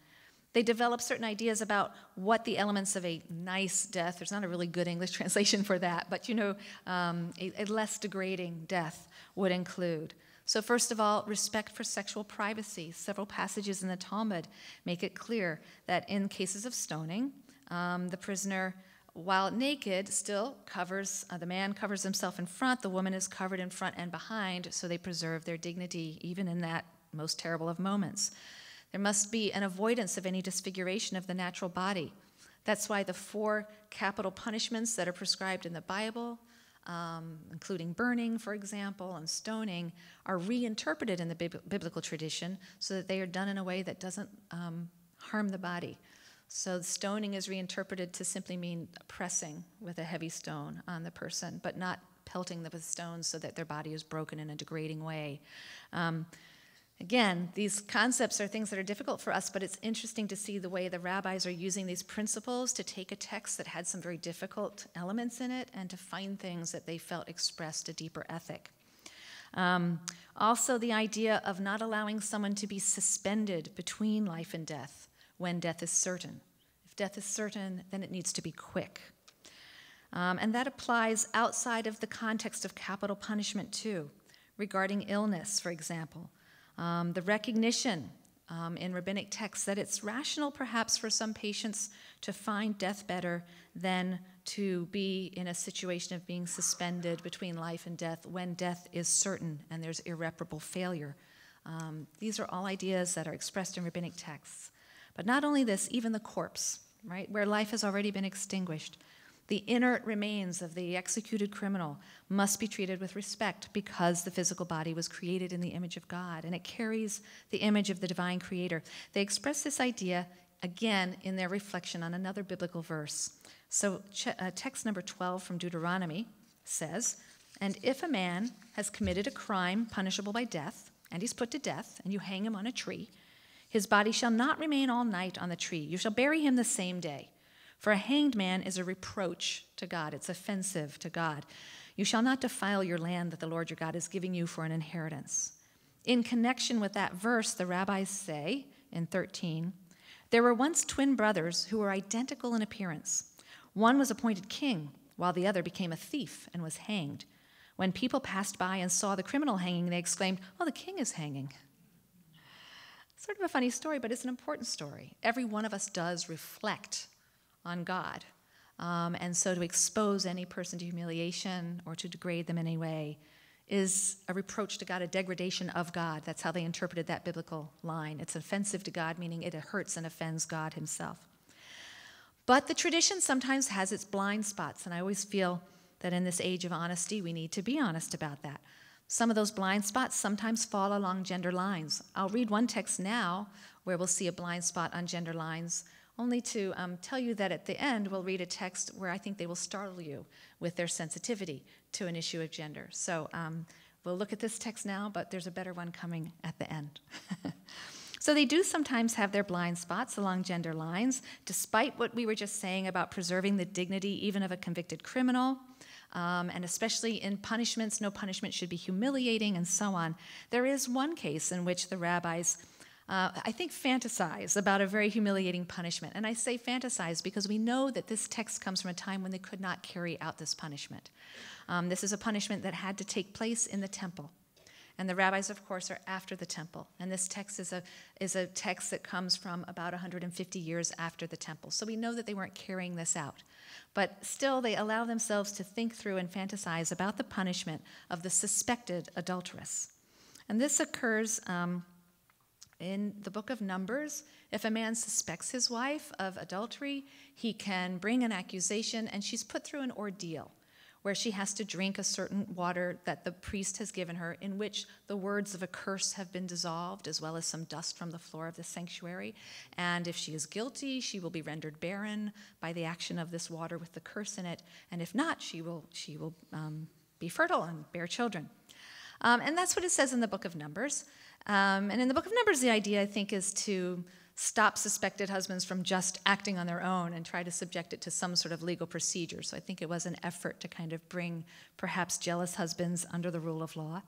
They develop certain ideas about what the elements of a nice death, there's not a really good English translation for that, but a less degrading death would include. So first of all, respect for sexual privacy. Several passages in the Talmud make it clear that in cases of stoning, the prisoner, while naked, still covers, the man covers himself in front, the woman is covered in front and behind, so they preserve their dignity even in that most terrible of moments. There must be an avoidance of any disfiguration of the natural body. That's why the 4 capital punishments that are prescribed in the Bible, including burning, for example, and stoning, are reinterpreted in the biblical tradition so that they are done in a way that doesn't harm the body. So stoning is reinterpreted to simply mean pressing with a heavy stone on the person, but not pelting them with stones so that their body is broken in a degrading way. Again, these concepts are things that are difficult for us, but it's interesting to see the way the rabbis are using these principles to take a text that had some very difficult elements in it and to find things that they felt expressed a deeper ethic. Also, the idea of not allowing someone to be suspended between life and death when death is certain. If death is certain, then it needs to be quick. And that applies outside of the context of capital punishment too, regarding illness, for example. The recognition in rabbinic texts that it's rational perhaps for some patients to find death better than to be in a situation of being suspended between life and death when death is certain and there's irreparable failure. These are all ideas that are expressed in rabbinic texts. But not only this, even the corpse, right, where life has already been extinguished. The inert remains of the executed criminal must be treated with respect because the physical body was created in the image of God, and it carries the image of the divine creator. They express this idea, again, in their reflection on another biblical verse. So text number 12 from Deuteronomy says, "And if a man has committed a crime punishable by death, and he's put to death, and you hang him on a tree, his body shall not remain all night on the tree. You shall bury him the same day. For a hanged man is a reproach to God. It's offensive to God. You shall not defile your land that the Lord your God is giving you for an inheritance." In connection with that verse, the rabbis say in 13, "There were once twin brothers who were identical in appearance. One was appointed king, while the other became a thief and was hanged. When people passed by and saw the criminal hanging, they exclaimed, 'Oh, the king is hanging.'" Sort of a funny story, but it's an important story. Every one of us does reflect on God. And so to expose any person to humiliation or to degrade them in any way is a reproach to God, a degradation of God. That's how they interpreted that biblical line. It's offensive to God, meaning it hurts and offends God himself. But the tradition sometimes has its blind spots, and I always feel that in this age of honesty, we need to be honest about that. Some of those blind spots sometimes fall along gender lines. I'll read one text now where we'll see a blind spot on gender lines, only to tell you that at the end we'll read a text where I think they will startle you with their sensitivity to an issue of gender. So we'll look at this text now, but there's a better one coming at the end. So they do sometimes have their blind spots along gender lines, despite what we were just saying about preserving the dignity even of a convicted criminal. And especially in punishments, no punishment should be humiliating and so on. There is one case in which the rabbis, I think, fantasize about a very humiliating punishment. And I say fantasize because we know that this text comes from a time when they could not carry out this punishment. This is a punishment that had to take place in the temple. And the rabbis, of course, are after the temple. And this text is a text that comes from about 150 years after the temple. So we know that they weren't carrying this out. But still, they allow themselves to think through and fantasize about the punishment of the suspected adulteress. And this occurs in the book of Numbers. If a man suspects his wife of adultery, he can bring an accusation, and she's put through an ordeal where she has to drink a certain water that the priest has given her, in which the words of a curse have been dissolved, as well as some dust from the floor of the sanctuary. And if she is guilty, she will be rendered barren by the action of this water with the curse in it. And if not, she will be fertile and bear children. And that's what it says in the book of Numbers. And in the book of Numbers, the idea, I think, is to stop suspected husbands from just acting on their own and try to subject it to some sort of legal procedure. So I think it was an effort to kind of bring perhaps jealous husbands under the rule of law.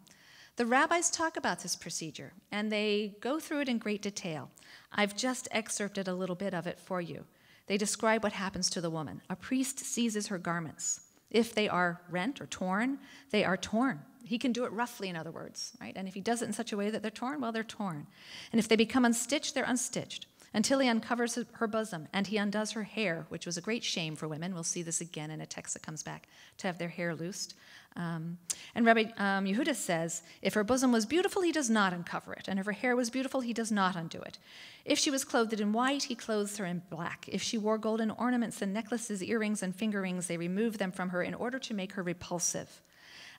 The rabbis talk about this procedure, and they go through it in great detail. I've just excerpted a little bit of it for you. They describe what happens to the woman. A priest seizes her garments. If they are rent or torn, they are torn. He can do it roughly, in other words, right? And if he does it in such a way that they're torn, well, they're torn. And if they become unstitched, they're unstitched, until he uncovers her bosom and he undoes her hair, which was a great shame for women. We'll see this again in a text that comes back, to have their hair loosed. And Rabbi Yehuda says, if her bosom was beautiful, he does not uncover it. And if her hair was beautiful, he does not undo it. If she was clothed in white, he clothes her in black. If she wore golden ornaments and necklaces, earrings, and finger rings, they remove them from her in order to make her repulsive.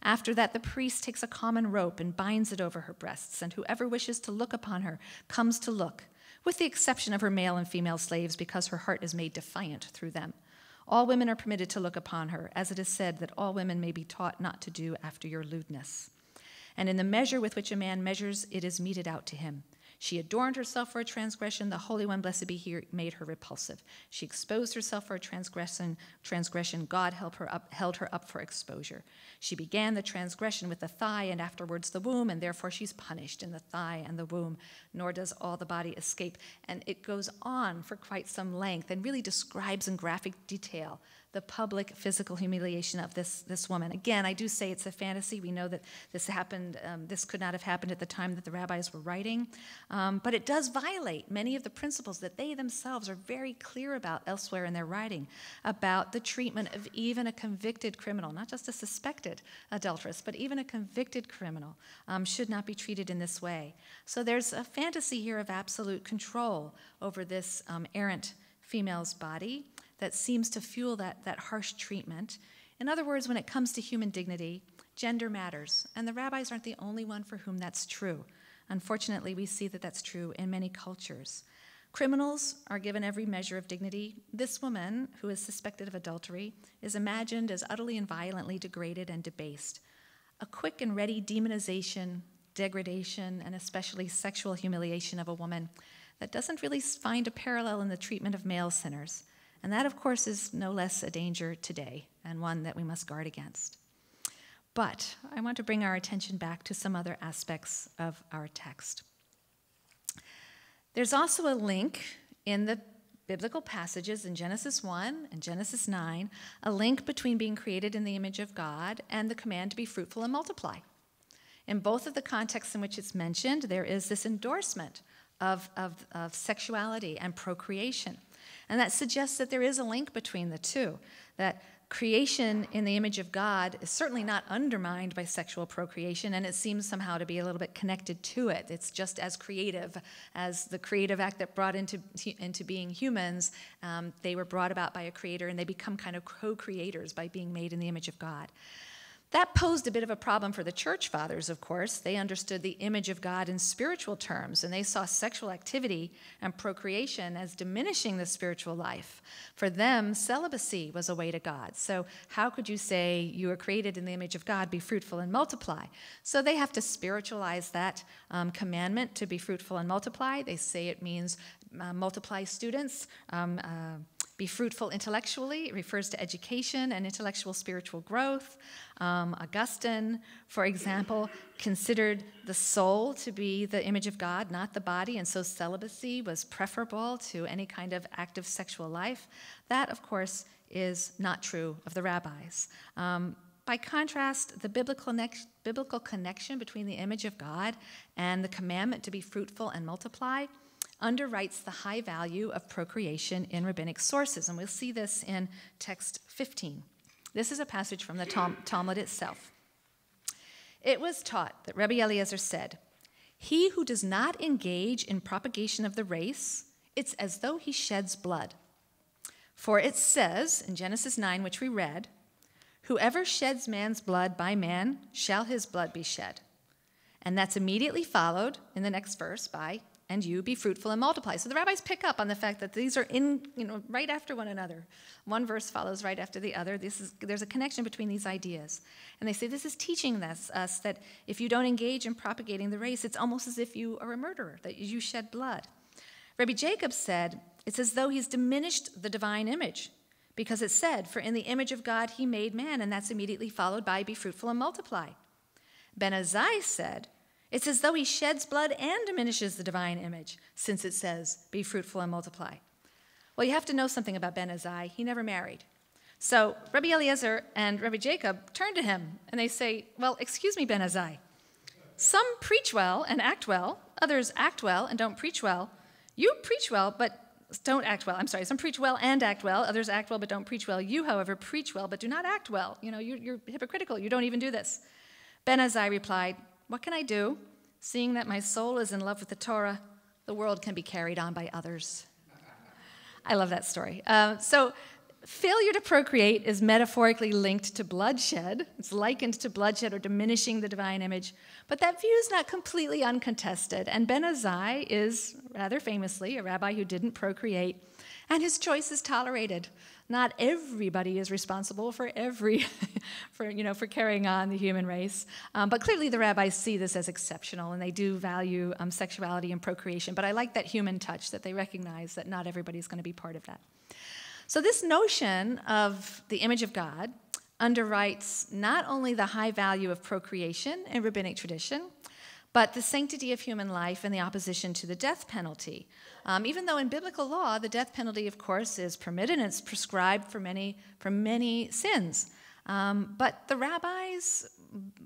After that, the priest takes a common rope and binds it over her breasts, and whoever wishes to look upon her comes to look, with the exception of her male and female slaves, because her heart is made defiant through them. All women are permitted to look upon her, as it is said that all women may be taught not to do after your lewdness. And in the measure with which a man measures, it is meted out to him. She adorned herself for a transgression. The Holy One, blessed be He, made her repulsive. She exposed herself for a transgression. God held her up for exposure. She began the transgression with the thigh and afterwards the womb, and therefore she's punished in the thigh and the womb, nor does all the body escape. And it goes on for quite some length and really describes in graphic detail the public physical humiliation of this woman. Again, I do say it's a fantasy. We know that this happened, this could not have happened at the time that the rabbis were writing, but it does violate many of the principles that they themselves are very clear about elsewhere in their writing, about the treatment of even a convicted criminal, not just a suspected adulteress, but even a convicted criminal should not be treated in this way. So there's a fantasy here of absolute control over this errant female's body that seems to fuel that harsh treatment. In other words, when it comes to human dignity, gender matters, and the rabbis aren't the only one for whom that's true. Unfortunately, we see that that's true in many cultures. Criminals are given every measure of dignity. This woman, who is suspected of adultery, is imagined as utterly and violently degraded and debased. A quick and ready demonization, degradation, and especially sexual humiliation of a woman that doesn't really find a parallel in the treatment of male sinners. And that, of course, is no less a danger today, and one that we must guard against. But I want to bring our attention back to some other aspects of our text. There's also a link in the biblical passages in Genesis 1 and Genesis 9, a link between being created in the image of God and the command to be fruitful and multiply. In both of the contexts in which it's mentioned, there is this endorsement of sexuality and procreation. And that suggests that there is a link between the two, that creation in the image of God is certainly not undermined by sexual procreation, and it seems somehow to be a little bit connected to it. It's just as creative as the creative act that brought into being humans. They were brought about by a creator, and they become kind of co-creators by being made in the image of God. That posed a bit of a problem for the church fathers, of course. They understood the image of God in spiritual terms, and they saw sexual activity and procreation as diminishing the spiritual life. For them, celibacy was a way to God. So how could you say you were created in the image of God, be fruitful and multiply? So they have to spiritualize that commandment to be fruitful and multiply. They say it means multiply students, be fruitful intellectually. It refers to education and intellectual spiritual growth. Augustine, for example, considered the soul to be the image of God, not the body, and so celibacy was preferable to any kind of active sexual life. That, of course, is not true of the rabbis. By By contrast, the biblical connection between the image of God and the commandment to be fruitful and multiply underwrites the high value of procreation in rabbinic sources. And we'll see this in text 15. This is a passage from the Talmud itself. It was taught that Rabbi Eliezer said, "He who does not engage in propagation of the race, it's as though he sheds blood. For it says in Genesis 9, which we read, 'Whoever sheds man's blood by man, shall his blood be shed.' And that's immediately followed in the next verse by, 'And you be fruitful and multiply.'" So the rabbis pick up on the fact that these are right after one another. One verse follows right after the other. There's a connection between these ideas. And they say this is teaching us that if you don't engage in propagating the race, it's almost as if you are a murderer, that you shed blood. Rabbi Jacob said, it's as though he's diminished the divine image, because it said, "For in the image of God he made man," and that's immediately followed by, "Be fruitful and multiply." Ben Azai said, it's as though he sheds blood and diminishes the divine image, since it says, "Be fruitful and multiply." Well, you have to know something about Ben Azai. He never married. So Rabbi Eliezer and Rabbi Jacob turn to him, and they say, "Well, excuse me, Ben Azai. Some preach well and act well. Others act well and don't preach well. You preach well, but don't act well. I'm sorry, some preach well and act well. Others act well but don't preach well. You, however, preach well but do not act well. You're hypocritical. You don't even do this." Ben Azai replied, "What can I do? Seeing that my soul is in love with the Torah, the world can be carried on by others." I love that story. So failure to procreate is metaphorically linked to bloodshed. It's likened to bloodshed or diminishing the divine image. But that view is not completely uncontested. And Ben Azai is, rather famously, a rabbi who didn't procreate. And his choice is tolerated. Not everybody is responsible for for carrying on the human race. But clearly the rabbis see this as exceptional, and they do value sexuality and procreation. But I like that human touch, that they recognize that not everybody's going to be part of that. So this notion of the image of God underwrites not only the high value of procreation in rabbinic tradition, but the sanctity of human life and the opposition to the death penalty. Even though in biblical law, the death penalty, of course, is permitted and it's prescribed for many sins. But the rabbis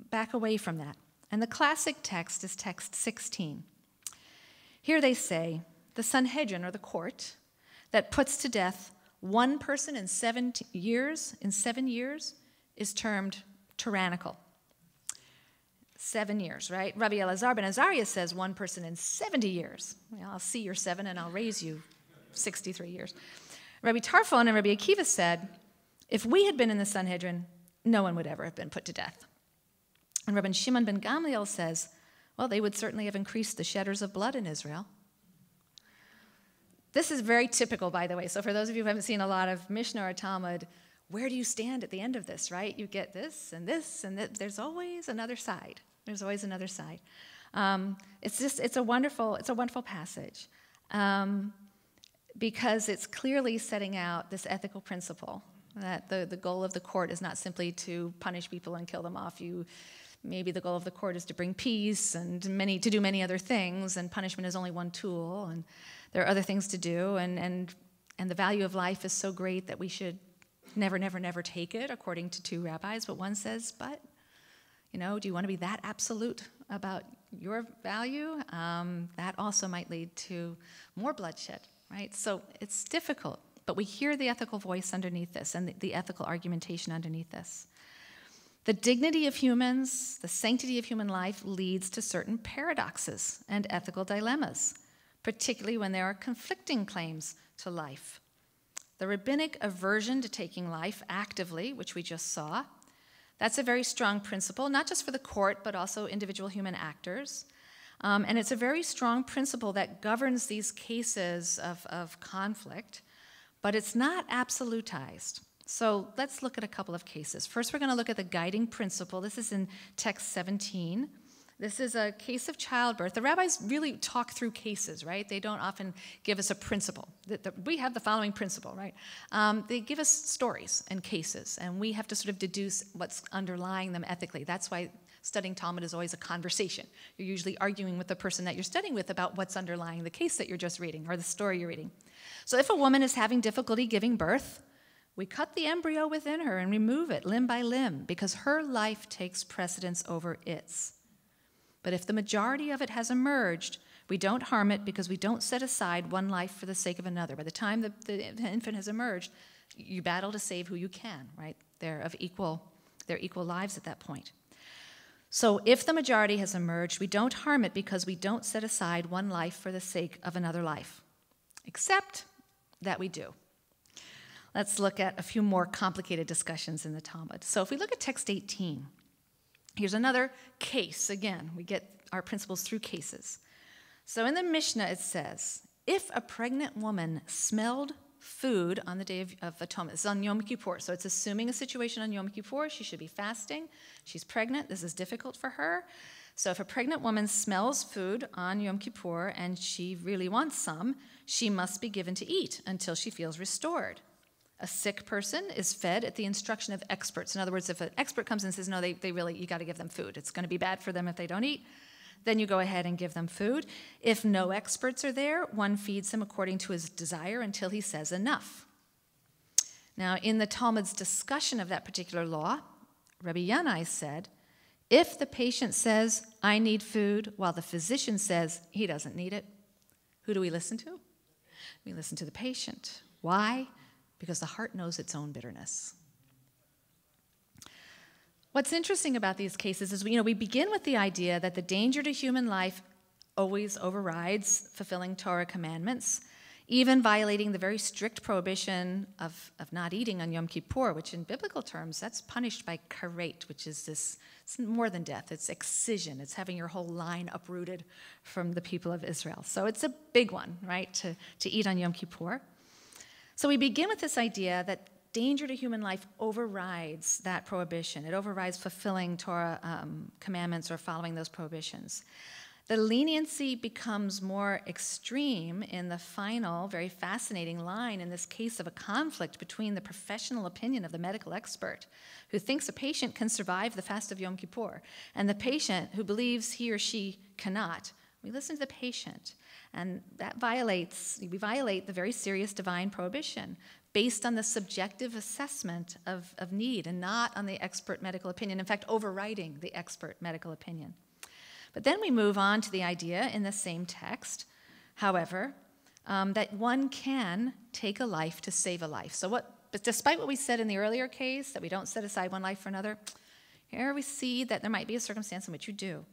back away from that. And the classic text is text 16. Here they say, the Sanhedrin, or the court, that puts to death one person in 7 years, is termed tyrannical. 7 years, right? Rabbi Elazar ben Azariah says one person in 70 years. Well, I'll see your 7 and I'll raise you 63 years. Rabbi Tarfon and Rabbi Akiva said, if we had been in the Sanhedrin, no one would ever have been put to death. And Rabbi Shimon ben Gamliel says, well, they would certainly have increased the shedders of blood in Israel. This is very typical, by the way. So for those of you who haven't seen a lot of Mishnah or Talmud, where do you stand at the end of this, right? You get this, and there's always another side. There's always another side. It's a wonderful passage because it's clearly setting out this ethical principle that the goal of the court is not simply to punish people and kill them off. Maybe the goal of the court is to bring peace and to do many other things, and punishment is only one tool, and there are other things to do, and the value of life is so great that we should never, never, never take it, according to 2 rabbis. But one says, but, do you want to be that absolute about your value? That also might lead to more bloodshed, right? So it's difficult, but we hear the ethical voice underneath this and the ethical argumentation underneath this. The dignity of humans, the sanctity of human life leads to certain paradoxes and ethical dilemmas, particularly when there are conflicting claims to life. The rabbinic aversion to taking life actively, which we just saw, that's a very strong principle, not just for the court, but also individual human actors. And it's a very strong principle that governs these cases of conflict, but it's not absolutized. So let's look at a couple of cases. First, we're going to look at the guiding principle. This is in text 17. This is a case of childbirth. The rabbis really talk through cases, right? They don't often give us a principle. We have the following principle, right? They give us stories and cases, and we have to sort of deduce what's underlying them ethically. That's why studying Talmud is always a conversation. You're usually arguing with the person that you're studying with about what's underlying the case that you're just reading or the story you're reading. So if a woman is having difficulty giving birth, We cut the embryo within her and remove it limb by limb because her life takes precedence over its. But if the majority of it has emerged, we don't harm it because we don't set aside one life for the sake of another. By the time the infant has emerged, you battle to save who you can, right? They're equal lives at that point. So if the majority has emerged, we don't harm it because we don't set aside one life for the sake of another life, except that we do. Let's look at a few more complicated discussions in the Talmud. So if we look at text 18, here's another case. Again, we get our principles through cases. So in the Mishnah it says, if a pregnant woman smelled food on the Day of Atonement, this is on Yom Kippur, so it's assuming a situation on Yom Kippur, she should be fasting, she's pregnant, this is difficult for her. So if a pregnant woman smells food on Yom Kippur and she really wants some, she must be given to eat until she feels restored. A sick person is fed at the instruction of experts. In other words, if an expert comes and says, no, they really, you got to give them food. It's going to be bad for them if they don't eat. Then you go ahead and give them food. If no experts are there, one feeds him according to his desire until he says enough. Now, in the Talmud's discussion of that particular law, Rabbi Yanai said, if the patient says, I need food, while the physician says he doesn't need it, who do we listen to? We listen to the patient. Why? Because the heart knows its own bitterness. What's interesting about these cases is, we begin with the idea that the danger to human life always overrides fulfilling Torah commandments, even violating the very strict prohibition of not eating on Yom Kippur, which in biblical terms, that's punished by karet, which is this, it's more than death, it's excision. It's having your whole line uprooted from the people of Israel. So it's a big one, right, to eat on Yom Kippur. So we begin with this idea that danger to human life overrides that prohibition. It overrides fulfilling Torah commandments or following those prohibitions. The leniency becomes more extreme in the final, very fascinating line in this case of a conflict between the professional opinion of the medical expert who thinks a patient can survive the fast of Yom Kippur and the patient who believes he or she cannot. We listen to the patient, and we violate the very serious divine prohibition based on the subjective assessment of need and not on the expert medical opinion, in fact, overriding the expert medical opinion. But then we move on to the idea in the same text, however, that one can take a life to save a life. But despite what we said in the earlier case, that we don't set aside one life for another, here we see that there might be a circumstance in which you do.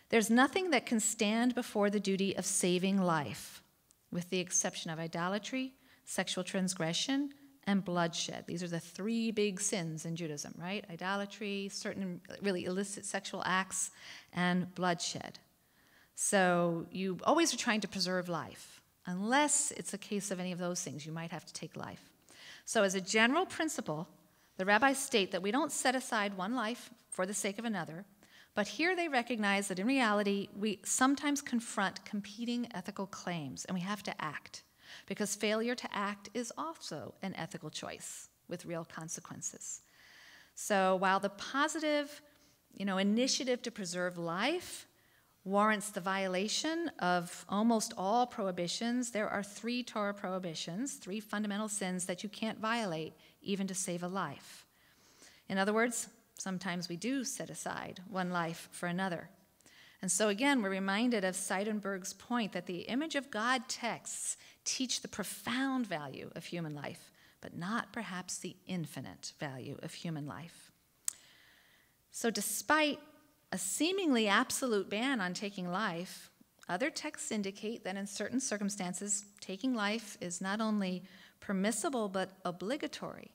There's nothing that can stand before the duty of saving life, with the exception of idolatry, sexual transgression, and bloodshed. These are the three big sins in Judaism, right? Idolatry, certain really illicit sexual acts, and bloodshed. So you always are trying to preserve life. Unless it's a case of any of those things, you might have to take life. So as a general principle, the rabbis state that we don't set aside one life for the sake of another, but here they recognize that in reality, we sometimes confront competing ethical claims, and we have to act, because failure to act is also an ethical choice with real consequences. So while the positive, initiative to preserve life warrants the violation of almost all prohibitions, there are three Torah prohibitions, three fundamental sins that you can't violate even to save a life. In other words, sometimes we do set aside one life for another. And so again, we're reminded of Seidenberg's point that the image of God texts teach the profound value of human life, but not perhaps the infinite value of human life. So despite a seemingly absolute ban on taking life, other texts indicate that in certain circumstances, taking life is not only permissible but obligatory.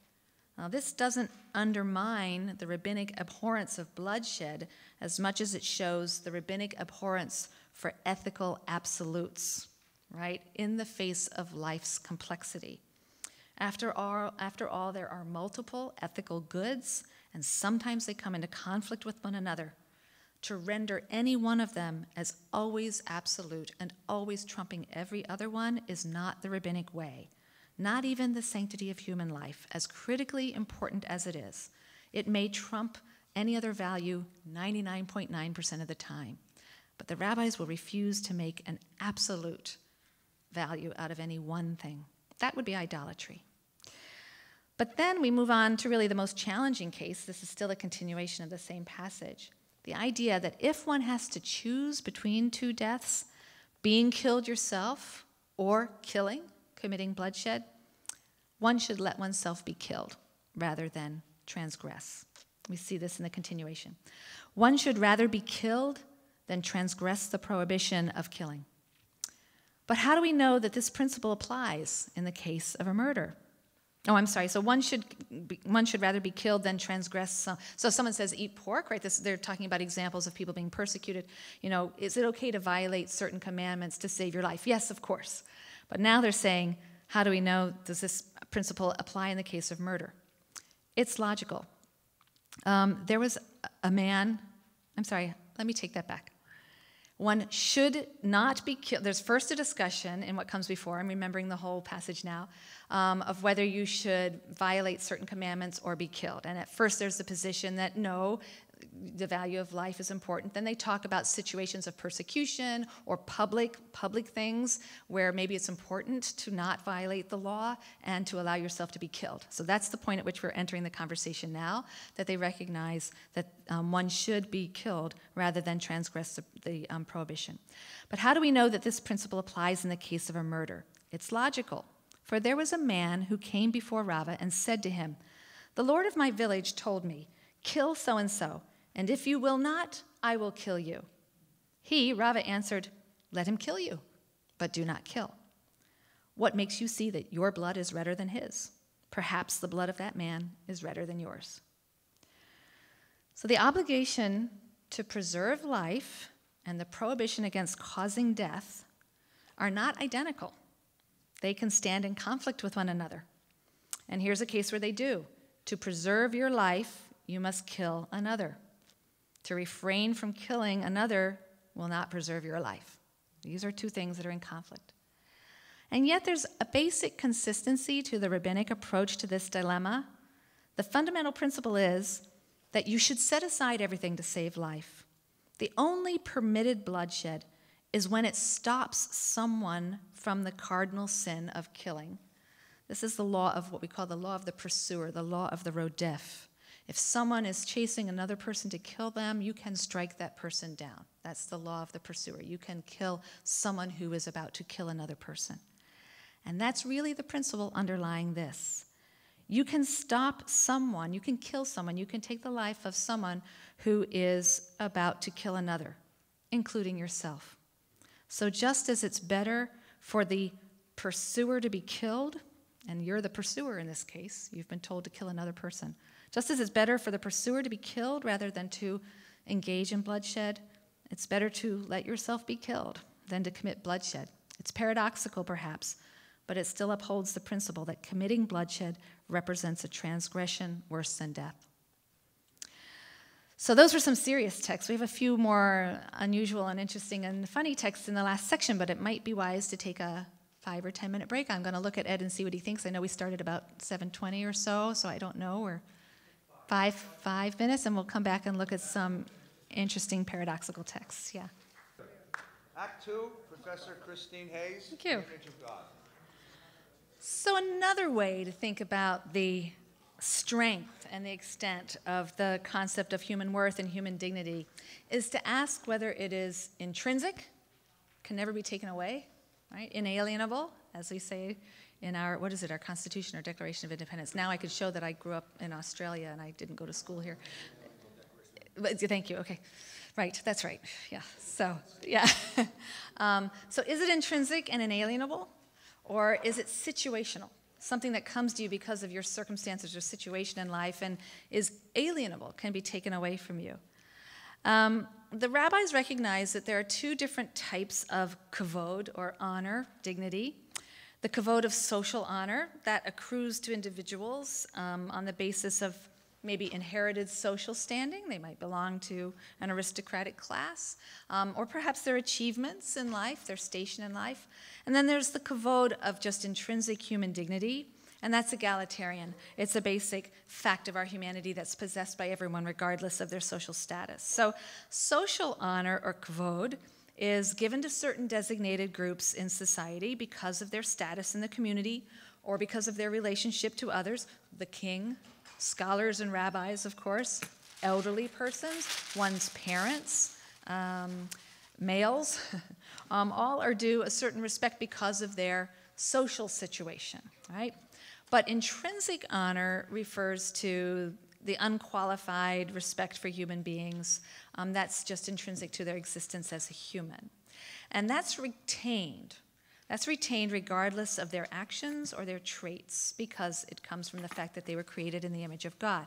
Now, this doesn't undermine the rabbinic abhorrence of bloodshed as much as it shows the rabbinic abhorrence for ethical absolutes, right, in the face of life's complexity. After all, there are multiple ethical goods, and sometimes they come into conflict with one another. To render any one of them as always absolute and always trumping every other one is not the rabbinic way. Not even the sanctity of human life, as critically important as it is. It may trump any other value 99.9% of the time. But the rabbis will refuse to make an absolute value out of any one thing. That would be idolatry. But then we move on to really the most challenging case. This is still a continuation of the same passage. The idea that if one has to choose between two deaths, being killed yourself or killing, committing bloodshed, one should let oneself be killed rather than transgress. We see this in the continuation. One should rather be killed than transgress the prohibition of killing. But how do we know that this principle applies in the case of a murder? Oh, I'm sorry. So one should rather be killed than transgress. So someone says eat pork, right? They're talking about examples of people being persecuted. Is it okay to violate certain commandments to save your life? Yes, of course. But now they're saying, how do we know, does this principle apply in the case of murder? It's logical. There was a man, I'm sorry, let me take that back. One should not be killed. There's first a discussion in what comes before, I'm remembering the whole passage now, of whether you should violate certain commandments or be killed. And at first there's the position that no, the value of life is important. Then they talk about situations of persecution or public things where maybe it's important to not violate the law and to allow yourself to be killed. So that's the point at which we're entering the conversation now, that they recognize that one should be killed rather than transgress the prohibition. But how do we know that this principle applies in the case of a murder? It's logical. For there was a man who came before Rava and said to him, "The Lord of my village told me, 'Kill so-and-so, and if you will not, I will kill you.' He, Rava, answered, 'Let him kill you, but do not kill. What makes you see that your blood is redder than his? Perhaps the blood of that man is redder than yours.'" So the obligation to preserve life and the prohibition against causing death are not identical. They can stand in conflict with one another. And here's a case where they do. To preserve your life, you must kill another. To refrain from killing another will not preserve your life. These are two things that are in conflict. And yet there's a basic consistency to the rabbinic approach to this dilemma. The fundamental principle is that you should set aside everything to save life. The only permitted bloodshed is when it stops someone from the cardinal sin of killing. This is the law of what we call the law of the pursuer, the law of the rodef. If someone is chasing another person to kill them, you can strike that person down. That's the law of the pursuer. You can kill someone who is about to kill another person. And that's really the principle underlying this. You can stop someone, you can kill someone, you can take the life of someone who is about to kill another, including yourself. So just as it's better for the pursuer to be killed, and you're the pursuer in this case, you've been told to kill another person. Just as it's better for the pursuer to be killed rather than to engage in bloodshed, it's better to let yourself be killed than to commit bloodshed. It's paradoxical, perhaps, but it still upholds the principle that committing bloodshed represents a transgression worse than death. So those were some serious texts. We have a few more unusual and interesting and funny texts in the last section, but it might be wise to take a 5 or 10 minute break. I'm going to look at Ed and see what he thinks. I know we started about 7:20 or so I don't know. We're five minutes, and we'll come back and look at some interesting paradoxical texts. Yeah. Act 2, Professor Christine Hayes. Thank you. Image of God. So another way to think about the strength and the extent of the concept of human worth and human dignity is to ask whether it is intrinsic, can never be taken away, right? Inalienable, as we say in our, what is it, our Constitution or Declaration of Independence. Now I could show that I grew up in Australia and I didn't go to school here. But, thank you, okay. Right, that's right, yeah, so, yeah. So is it intrinsic and inalienable, or is it situational? Something that comes to you because of your circumstances or situation in life and is alienable, can be taken away from you. The rabbis recognize that there are two different types of kavod, or honor, dignity. The kavod of social honor that accrues to individuals on the basis of maybe inherited social standing. They might belong to an aristocratic class, or perhaps their achievements in life, their station in life. And then there's the kavod of just intrinsic human dignity, and that's egalitarian. It's a basic fact of our humanity that's possessed by everyone regardless of their social status. So social honor, or kavod, is given to certain designated groups in society because of their status in the community or because of their relationship to others, the king, scholars and rabbis, of course, elderly persons, one's parents, males, all are due a certain respect because of their social situation, right? But intrinsic honor refers to the unqualified respect for human beings. That's just intrinsic to their existence as a human. And that's retained. That's retained regardless of their actions or their traits, because it comes from the fact that they were created in the image of God.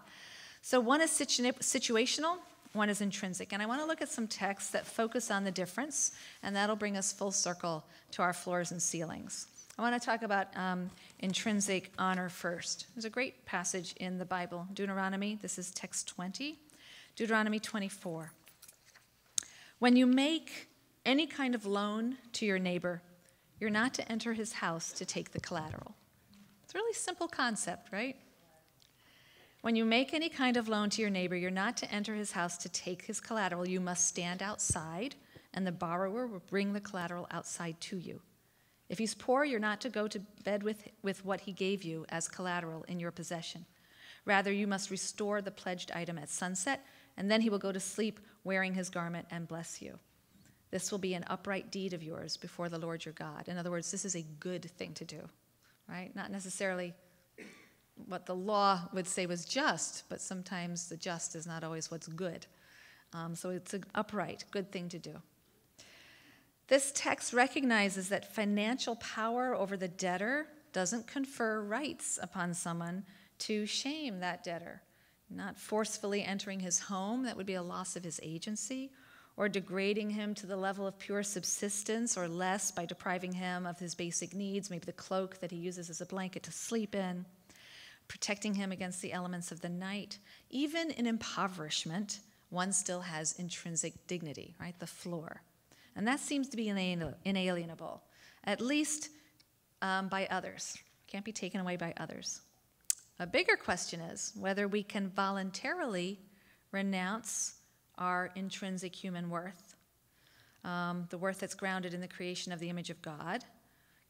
So one is situational, one is intrinsic. And I want to look at some texts that focus on the difference, and that'll bring us full circle to our floors and ceilings. I want to talk about intrinsic honor first. There's a great passage in the Bible, Deuteronomy. This is text 20. Deuteronomy 24. When you make any kind of loan to your neighbor, you're not to enter his house to take the collateral. It's a really simple concept, right? When you make any kind of loan to your neighbor, you're not to enter his house to take his collateral. You must stand outside, and the borrower will bring the collateral outside to you. If he's poor, you're not to go to bed with what he gave you as collateral in your possession. Rather, you must restore the pledged item at sunset, and then he will go to sleep wearing his garment and bless you. This will be an upright deed of yours before the Lord your God. In other words, this is a good thing to do, right? Not necessarily what the law would say was just, but sometimes the just is not always what's good. So it's an upright, good thing to do. This text recognizes that financial power over the debtor doesn't confer rights upon someone to shame that debtor, not forcefully entering his home. That would be a loss of his agency, or degrading him to the level of pure subsistence or less by depriving him of his basic needs, maybe the cloak that he uses as a blanket to sleep in, protecting him against the elements of the night. Even in impoverishment, one still has intrinsic dignity, right? The floor. And that seems to be inalienable, at least by others. Can't be taken away by others. A bigger question is whether we can voluntarily renounce our intrinsic human worth, the worth that's grounded in the creation of the image of God.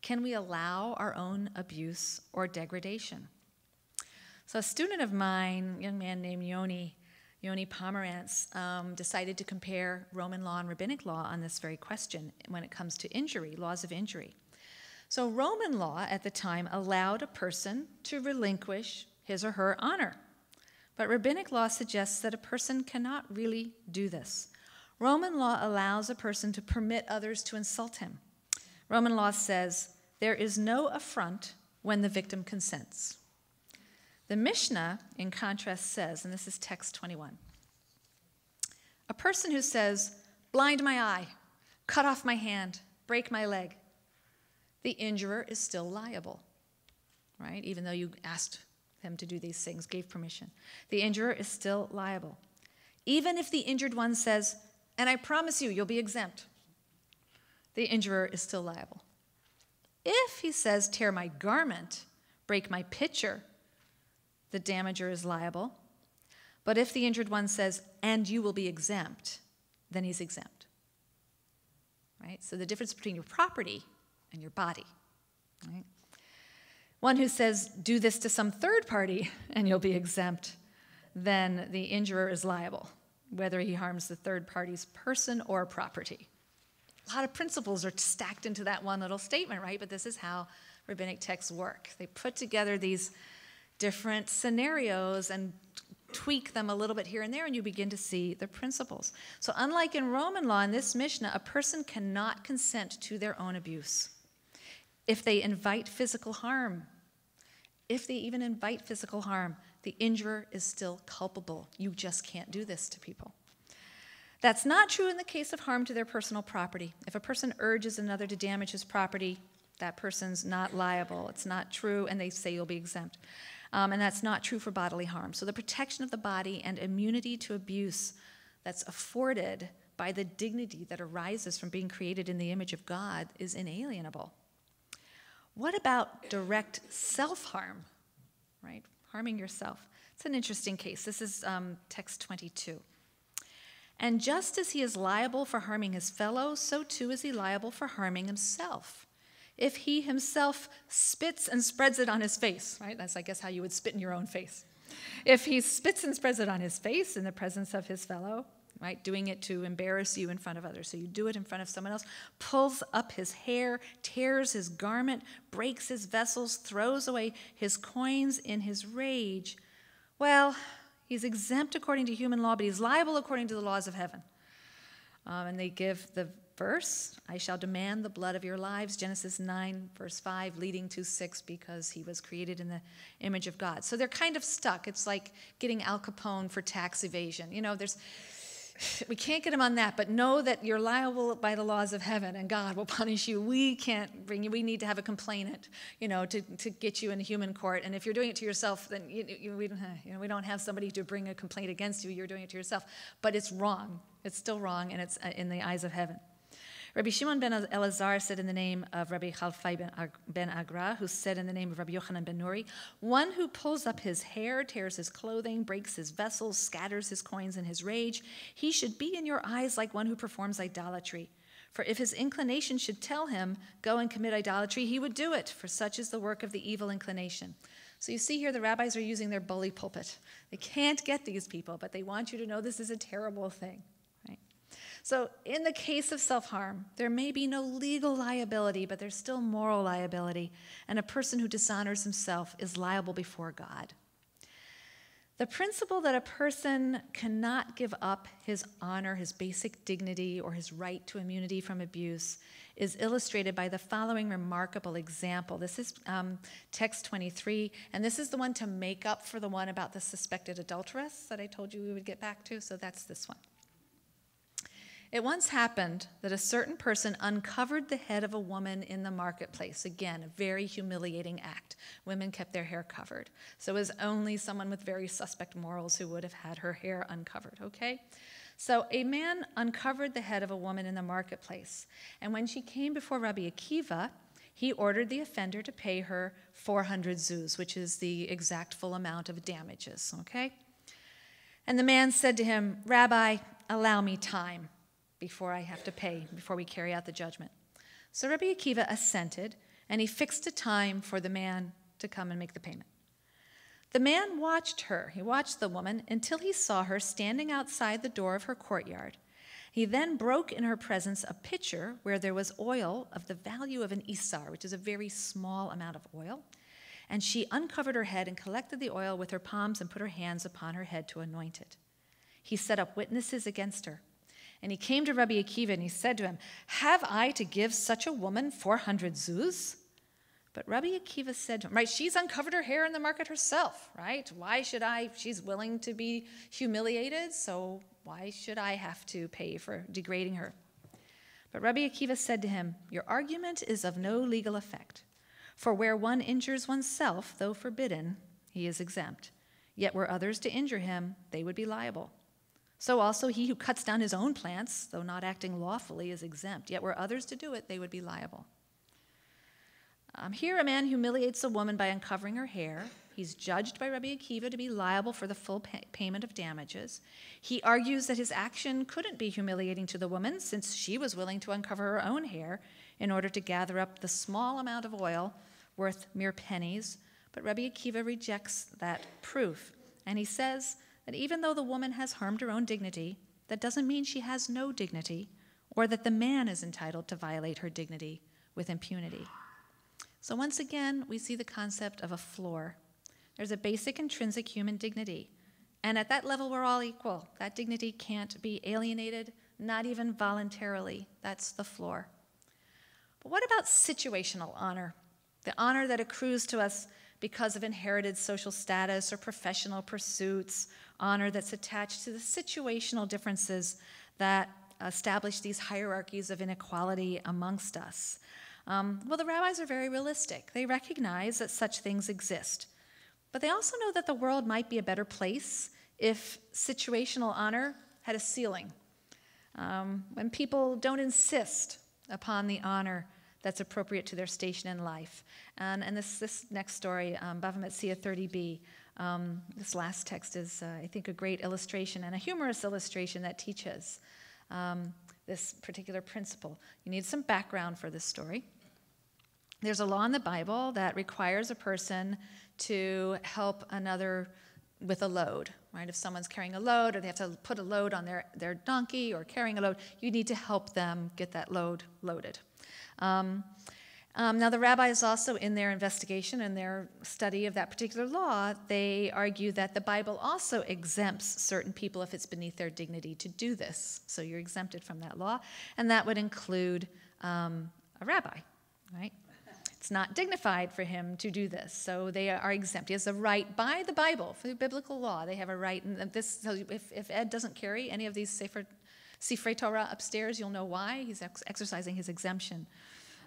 Can we allow our own abuse or degradation? So a student of mine, a young man named Yoni Pomerantz, decided to compare Roman law and rabbinic law on this very question when it comes to injury, laws of injury. So Roman law at the time allowed a person to relinquish his or her honor. But rabbinic law suggests that a person cannot really do this. Roman law allows a person to permit others to insult him. Roman law says there is no affront when the victim consents. The Mishnah, in contrast, says, and this is text 21, a person who says, blind my eye, cut off my hand, break my leg, the injurer is still liable, right? Even though you asked him to do these things, gave permission. The injurer is still liable. Even if the injured one says, and I promise you, you'll be exempt, the injurer is still liable. If he says, tear my garment, break my pitcher, the damager is liable. But if the injured one says, and you will be exempt, then he's exempt. Right? So the difference between your property and your body. Right? One who says, do this to some third party and you'll be exempt, then the injurer is liable, whether he harms the third party's person or property. A lot of principles are stacked into that one little statement, right? But this is how rabbinic texts work. They put together these different scenarios and tweak them a little bit here and there, and you begin to see the principles. So unlike in Roman law, in this Mishnah, a person cannot consent to their own abuse. If they invite physical harm, if they even invite physical harm, the injurer is still culpable. You just can't do this to people. That's not true in the case of harm to their personal property. If a person urges another to damage his property, that person's not liable. It's not true, and they say you'll be exempt. And that's not true for bodily harm. So the protection of the body and immunity to abuse that's afforded by the dignity that arises from being created in the image of God is inalienable. What about direct self-harm, right? Harming yourself. It's an interesting case. This is text 22. And just as he is liable for harming his fellow, so too is he liable for harming himself. if he himself spits and spreads it on his face, right? That's, I guess, how you would spit in your own face. If he spits and spreads it on his face in the presence of his fellow, right, doing it to embarrass you in front of others. So you do it in front of someone else, pulls up his hair, tears his garment, breaks his vessels, throws away his coins in his rage. Well, he's exempt according to human law, but he's liable according to the laws of heaven. And they give the verse, I shall demand the blood of your lives, Genesis 9, verse 5, leading to 6, because he was created in the image of God. So they're kind of stuck. It's like getting Al Capone for tax evasion. You know, we can't get him on that, but know that you're liable by the laws of heaven, and God will punish you. We can't bring you. We need to have a complainant, to get you in human court. And if you're doing it to yourself, then we don't have somebody to bring a complaint against you. You're doing it to yourself. But it's wrong. It's still wrong, and it's in the eyes of heaven. Rabbi Shimon ben Elazar said in the name of Rabbi Chalfai ben Agra, who said in the name of Rabbi Yochanan ben Nuri, one who pulls up his hair, tears his clothing, breaks his vessels, scatters his coins in his rage, he should be in your eyes like one who performs idolatry. For if his inclination should tell him, go and commit idolatry, he would do it, for such is the work of the evil inclination. So you see here the rabbis are using their bully pulpit. They can't get these people, but they want you to know this is a terrible thing. So in the case of self-harm, there may be no legal liability, but there's still moral liability, and a person who dishonors himself is liable before God. The principle that a person cannot give up his honor, his basic dignity, or his right to immunity from abuse is illustrated by the following remarkable example. This is text 23, and this is the one to make up for the one about the suspected adulteress that I told you we would get back to, so that's this one. It once happened that a certain person uncovered the head of a woman in the marketplace. Again, a very humiliating act. Women kept their hair covered. So it was only someone with very suspect morals who would have had her hair uncovered, okay? So a man uncovered the head of a woman in the marketplace. And when she came before Rabbi Akiva, he ordered the offender to pay her 400 zuz, which is the exact full amount of damages, okay? And the man said to him, Rabbi, allow me time before I have to pay, before we carry out the judgment. So Rabbi Akiva assented, and he fixed a time for the man to come and make the payment. The man watched her, he watched the woman, until he saw her standing outside the door of her courtyard. He then broke in her presence a pitcher where there was oil of the value of an isar, which is a very small amount of oil, and she uncovered her head and collected the oil with her palms and put her hands upon her head to anoint it. He set up witnesses against her. And he came to Rabbi Akiva and he said to him, have I to give such a woman 400 zuz? But Rabbi Akiva said to him, right, she's uncovered her hair in the market herself, right? Why should I? She's willing to be humiliated, so why should I have to pay for degrading her? But Rabbi Akiva said to him, your argument is of no legal effect. For where one injures oneself, though forbidden, he is exempt. Yet were others to injure him, they would be liable. So also he who cuts down his own plants, though not acting lawfully, is exempt. Yet were others to do it, they would be liable. Here a man humiliates a woman by uncovering her hair. He's judged by Rabbi Akiva to be liable for the full payment of damages. He argues that his action couldn't be humiliating to the woman since she was willing to uncover her own hair in order to gather up the small amount of oil worth mere pennies. But Rabbi Akiva rejects that proof, and he says that even though the woman has harmed her own dignity, that doesn't mean she has no dignity, or that the man is entitled to violate her dignity with impunity. So once again, we see the concept of a floor. There's a basic intrinsic human dignity, and at that level, we're all equal. That dignity can't be alienated, not even voluntarily. That's the floor. But what about situational honor? The honor that accrues to us because of inherited social status or professional pursuits, honor that's attached to the situational differences that establish these hierarchies of inequality amongst us. Well, the rabbis are very realistic. They recognize that such things exist. But they also know that the world might be a better place if situational honor had a ceiling. When people don't insist upon the honor that's appropriate to their station in life. And this next story, Bava Metzia 30b, this last text is, I think, a great illustration and a humorous illustration that teaches this particular principle. You need some background for this story. There's a law in the Bible that requires a person to help another with a load, right? If someone's carrying a load or they have to put a load on their donkey or carrying a load, you need to help them get that load loaded. Now, the rabbis also, in their investigation and their study of that particular law, they argue that the Bible also exempts certain people if it's beneath their dignity to do this. So you're exempted from that law, and that would include a rabbi, right? It's not dignified for him to do this, so they are exempt. He has a right by the Bible, for the biblical law. They have a right, and this. So if Ed doesn't carry any of these Sifrei Torah upstairs, you'll know why. He's exercising his exemption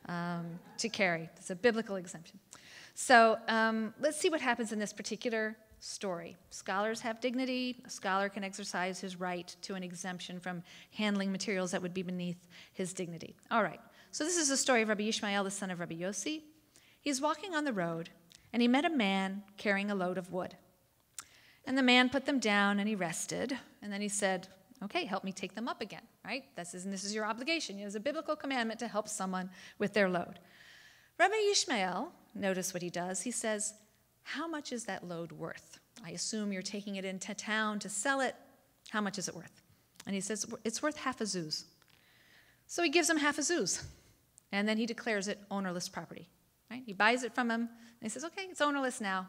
to carry. It's a biblical exemption. So let's see what happens in this particular story. Scholars have dignity. A scholar can exercise his right to an exemption from handling materials that would be beneath his dignity. All right. So this is the story of Rabbi Yishmael, the son of Rabbi Yossi. He's walking on the road, and he met a man carrying a load of wood. And the man put them down, and he rested. And then he said, okay, help me take them up again, right? This is your obligation. It is a biblical commandment to help someone with their load. Rabbi Yishmael, notice what he does. He says, how much is that load worth? I assume you're taking it into town to sell it. How much is it worth? And he says, it's worth half a zuz. So he gives him half a zuz. And then he declares it ownerless property, right? He buys it from him, and he says, okay, it's ownerless now.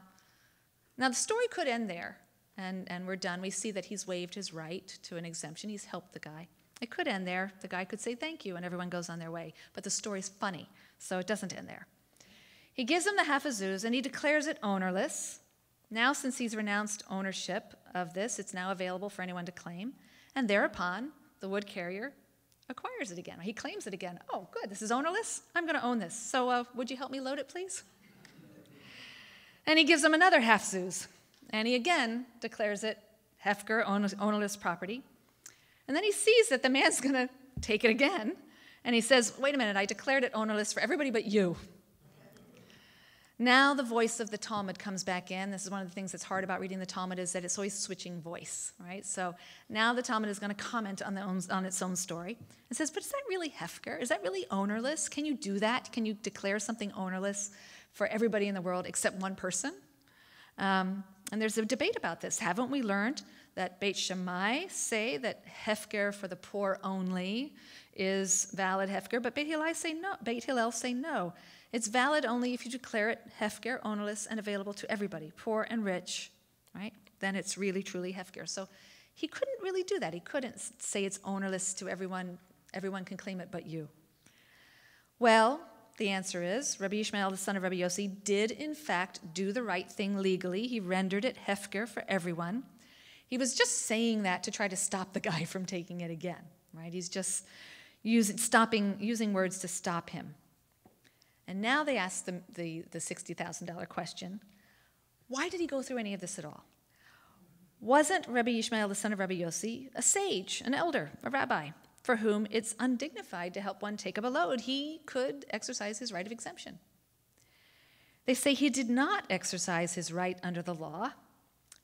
Now, the story could end there, and we're done. We see that he's waived his right to an exemption. He's helped the guy. It could end there. The guy could say thank you, and everyone goes on their way. But the story's funny, so it doesn't end there. He gives him the half a zuz, and he declares it ownerless. Now, since he's renounced ownership of this, it's now available for anyone to claim. And thereupon, the wood carrier acquires it again. He claims it again. Oh, good, this is ownerless. I'm going to own this. So would you help me load it, please? And he gives him another half zuz. And he again declares it hefker, ownerless property. And then he sees that the man's going to take it again. And he says, wait a minute, I declared it ownerless for everybody but you. Now the voice of the Talmud comes back in. This is one of the things that's hard about reading the Talmud, is that it's always switching voice, right? So now the Talmud is going to comment on its own story. It says, but is that really hefker? Is that really ownerless? Can you do that? Can you declare something ownerless for everybody in the world except one person? And there's a debate about this. Haven't we learned that Beit Shammai say that hefker for the poor only is valid hefker, but Beit Hillel say no. It's valid only if you declare it hefker, ownerless, and available to everybody, poor and rich, right? Then it's really, truly hefker. So he couldn't really do that. He couldn't say it's ownerless to everyone. Everyone can claim it but you. Well, the answer is Rabbi Yishmael, the son of Rabbi Yossi, did in fact do the right thing legally. He rendered it hefker for everyone. He was just saying that to try to stop the guy from taking it again, right? He's just using words to stop him. And now they ask the $60,000 question, why did he go through any of this at all? Wasn't Rabbi Yishmael, the son of Rabbi Yossi, a sage, an elder, a rabbi, for whom it's undignified to help one take up a load? He could exercise his right of exemption. They say he did not exercise his right under the law,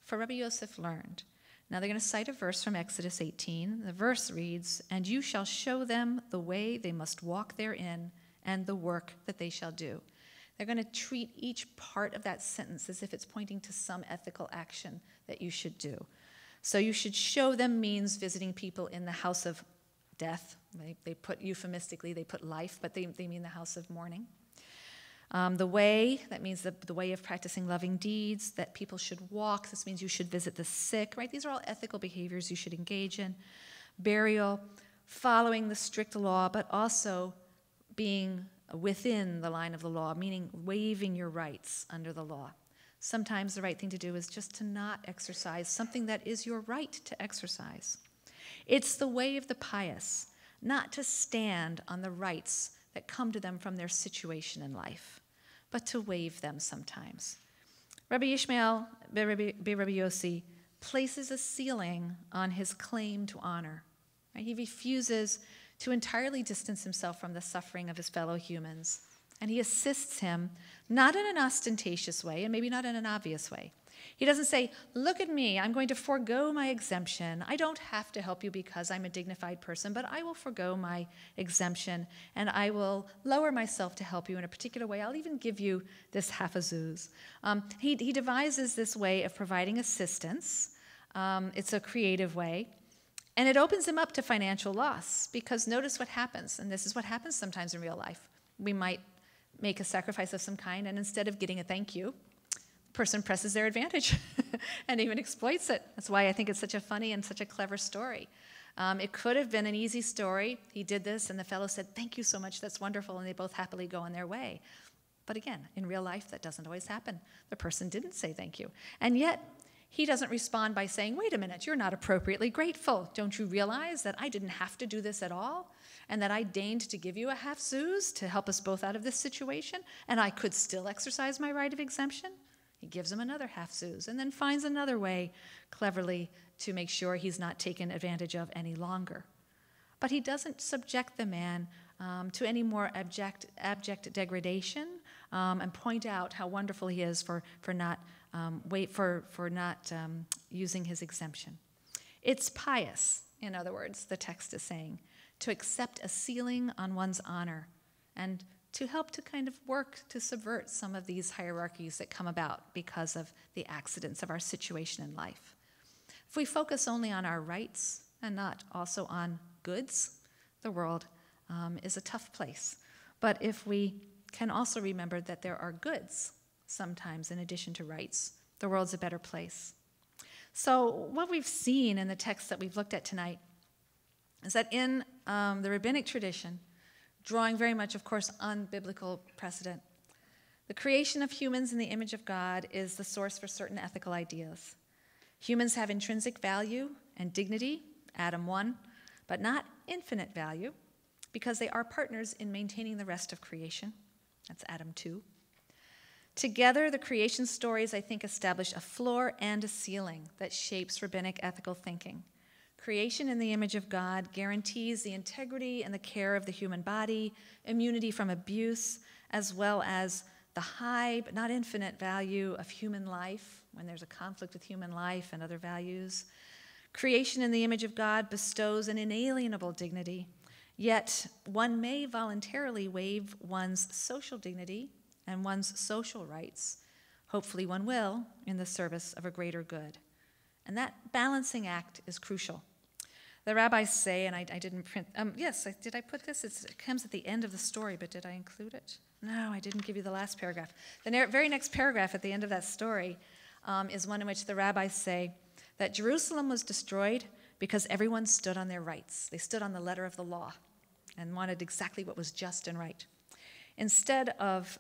for Rabbi Yosef learned. Now they're going to cite a verse from Exodus 18. The verse reads, and you shall show them the way they must walk therein, and the work that they shall do. They're going to treat each part of that sentence as if it's pointing to some ethical action that you should do. So you should show them means visiting people in the house of death. They put euphemistically, they put life, but they mean the house of mourning. The way, that means the way of practicing loving deeds, that people should walk. This means you should visit the sick, right? These are all ethical behaviors you should engage in. Burial, following the strict law, but also being within the line of the law, meaning waiving your rights under the law. Sometimes the right thing to do is just to not exercise something that is your right to exercise. It's the way of the pious, not to stand on the rights that come to them from their situation in life, but to waive them sometimes. Rabbi Yishmael, Rabbi Yossi, places a ceiling on his claim to honor. Right? He refuses to entirely distance himself from the suffering of his fellow humans. And he assists him, not in an ostentatious way, and maybe not in an obvious way. He doesn't say, look at me, I'm going to forego my exemption. I don't have to help you because I'm a dignified person, but I will forego my exemption and I will lower myself to help you in a particular way. I'll even give you this half a zuz. He devises this way of providing assistance. It's a creative way. And it opens him up to financial loss because notice what happens, and this is what happens sometimes in real life. We might make a sacrifice of some kind, and instead of getting a thank you, person presses their advantage and even exploits it. That's why I think it's such a funny and such a clever story. It could have been an easy story. He did this, and the fellow said, thank you so much, that's wonderful, and they both happily go on their way. But again, in real life, that doesn't always happen. The person didn't say thank you. And yet, he doesn't respond by saying, wait a minute, you're not appropriately grateful. Don't you realize that I didn't have to do this at all? And that I deigned to give you a half zuz to help us both out of this situation? And I could still exercise my right of exemption? He gives him another half zuz and then finds another way cleverly to make sure he's not taken advantage of any longer. But he doesn't subject the man to any more abject degradation and point out how wonderful he is for not using his exemption. It's pious, in other words, the text is saying, to accept a ceiling on one's honor and to help to kind of work to subvert some of these hierarchies that come about because of the accidents of our situation in life. If we focus only on our rights and not also on goods, the world is a tough place. But if we can also remember that there are goods sometimes in addition to rights, the world's a better place. So what we've seen in the text that we've looked at tonight is that in the rabbinic tradition, drawing very much, of course, on biblical precedent, the creation of humans in the image of God is the source for certain ethical ideas. Humans have intrinsic value and dignity, Adam 1, but not infinite value because they are partners in maintaining the rest of creation. That's Adam 2. Together, the creation stories, I think, establish a floor and a ceiling that shapes rabbinic ethical thinking. Creation in the image of God guarantees the integrity and the care of the human body, immunity from abuse, as well as the high but not infinite value of human life when there's a conflict with human life and other values. Creation in the image of God bestows an inalienable dignity, yet one may voluntarily waive one's social dignity and one's social rights. Hopefully one will in the service of a greater good. And that balancing act is crucial. The rabbis say, and I didn't print, yes, did I put this? It comes at the end of the story, but did I include it? No, I didn't give you the last paragraph. The very next paragraph at the end of that story is one in which the rabbis say that Jerusalem was destroyed because everyone stood on their rights. They stood on the letter of the law and wanted exactly what was just and right, instead of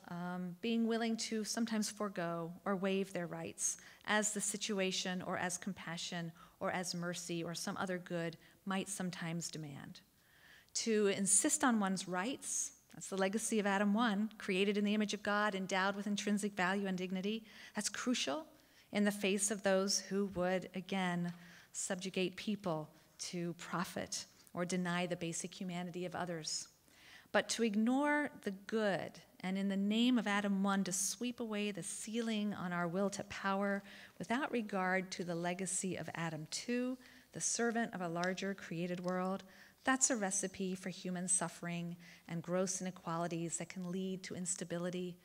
being willing to sometimes forego or waive their rights as the situation or as compassion or as mercy or some other good might sometimes demand. To insist on one's rights, that's the legacy of Adam 1, created in the image of God, endowed with intrinsic value and dignity. That's crucial in the face of those who would, again, subjugate people to profit or deny the basic humanity of others. But to ignore the good and in the name of Adam 1 to sweep away the ceiling on our will to power without regard to the legacy of Adam 2, the servant of a larger created world, that's a recipe for human suffering and gross inequalities that can lead to instability.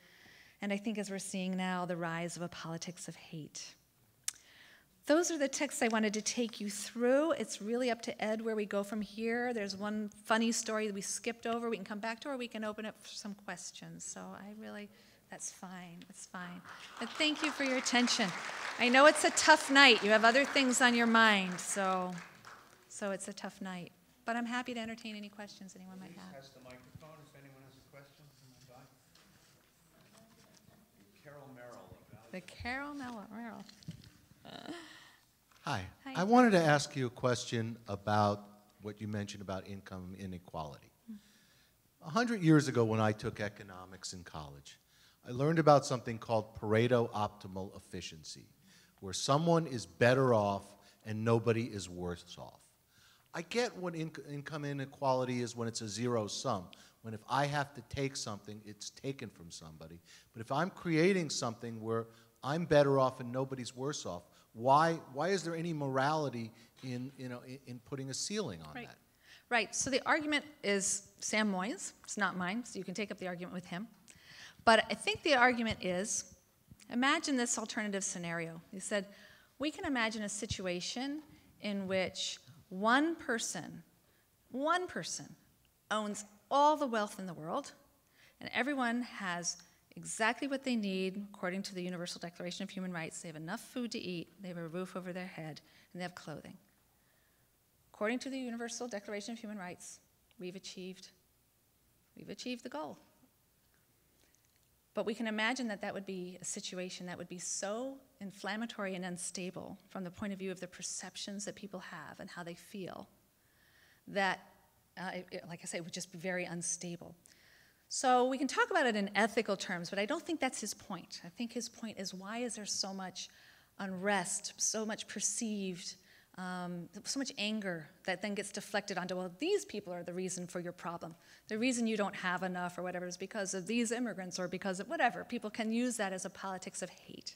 And I think as we're seeing now, the rise of a politics of hate. Those are the texts I wanted to take you through. It's really up to Ed where we go from here. There's one funny story that we skipped over. We can come back to, or we can open it for some questions. So that's fine. It's fine. But thank you for your attention. I know it's a tough night. You have other things on your mind, so it's a tough night. But I'm happy to entertain any questions anyone might have. Pass the microphone if anyone has a question. Carol Merrill. The Carol Merrill. Hi. Hi. I wanted to ask you a question about what you mentioned about income inequality. 100 years ago when I took economics in college, I learned about something called Pareto optimal efficiency, where someone is better off and nobody is worse off. I get what income inequality is when it's a zero sum, when if I have to take something, it's taken from somebody. But if I'm creating something where I'm better off and nobody's worse off. Why is there any morality in putting a ceiling on Right. that? Right. So the argument is Sam Moyes. It's not mine, so you can take up the argument with him. But I think the argument is, imagine this alternative scenario. He said, we can imagine a situation in which one person owns all the wealth in the world, and everyone has exactly what they need according to the Universal Declaration of Human Rights. They have enough food to eat, they have a roof over their head, and they have clothing. According to the Universal Declaration of Human Rights, we've achieved the goal. But we can imagine that that would be a situation that would be so inflammatory and unstable from the point of view of the perceptions that people have and how they feel that, like I say, it would just be very unstable. So we can talk about it in ethical terms, but I don't think that's his point. I think his point is, why is there so much unrest, so much perceived, so much anger that then gets deflected onto, well, these people are the reason for your problem. The reason you don't have enough or whatever is because of these immigrants or because of whatever. People can use that as a politics of hate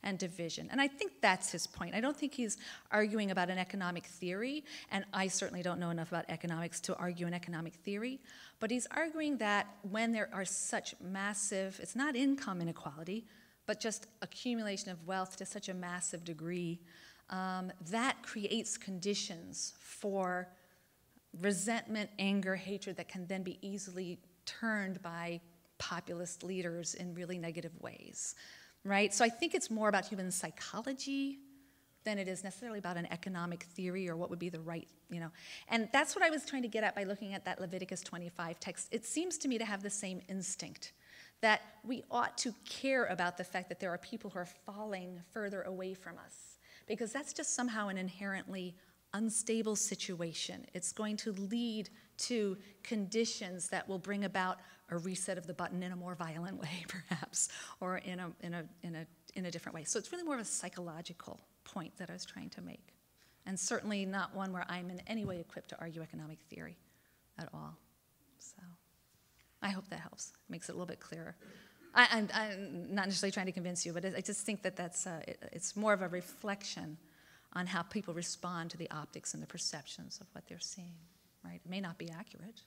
and division. And I think that's his point. I don't think he's arguing about an economic theory, and I certainly don't know enough about economics to argue an economic theory, but he's arguing that when there are such massive, it's not income inequality, but just accumulation of wealth to such a massive degree, that creates conditions for resentment, anger, hatred that can then be easily turned by populist leaders in really negative ways, right? So I think it's more about human psychology than it is necessarily about an economic theory or what would be the right, And that's what I was trying to get at by looking at that Leviticus 25 text. It seems to me to have the same instinct, that we ought to care about the fact that there are people who are falling further away from us, because that's just somehow an inherently unstable situation. It's going to lead to conditions that will bring about a reset of the button in a more violent way, perhaps, or in a different way. So it's really more of a psychological point that I was trying to make, and certainly not one where I'm in any way equipped to argue economic theory at all. So I hope that helps, makes it a little bit clearer. I'm not necessarily trying to convince you, but I just think that it's more of a reflection on how people respond to the optics and the perceptions of what they're seeing, right? It may not be accurate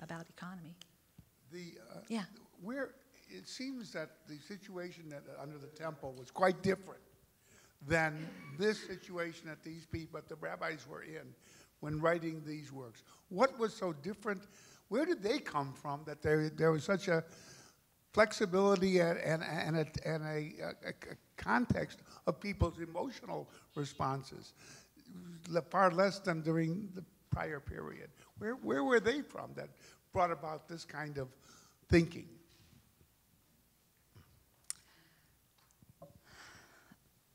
about economy. Yeah. Where it seems that the situation that under the temple was quite different than this situation that the rabbis were in when writing these works. What was so different? Where did they come from that there was such a flexibility and a context of people's emotional responses, far less than during the prior period? Where were they from that brought about this kind of thinking?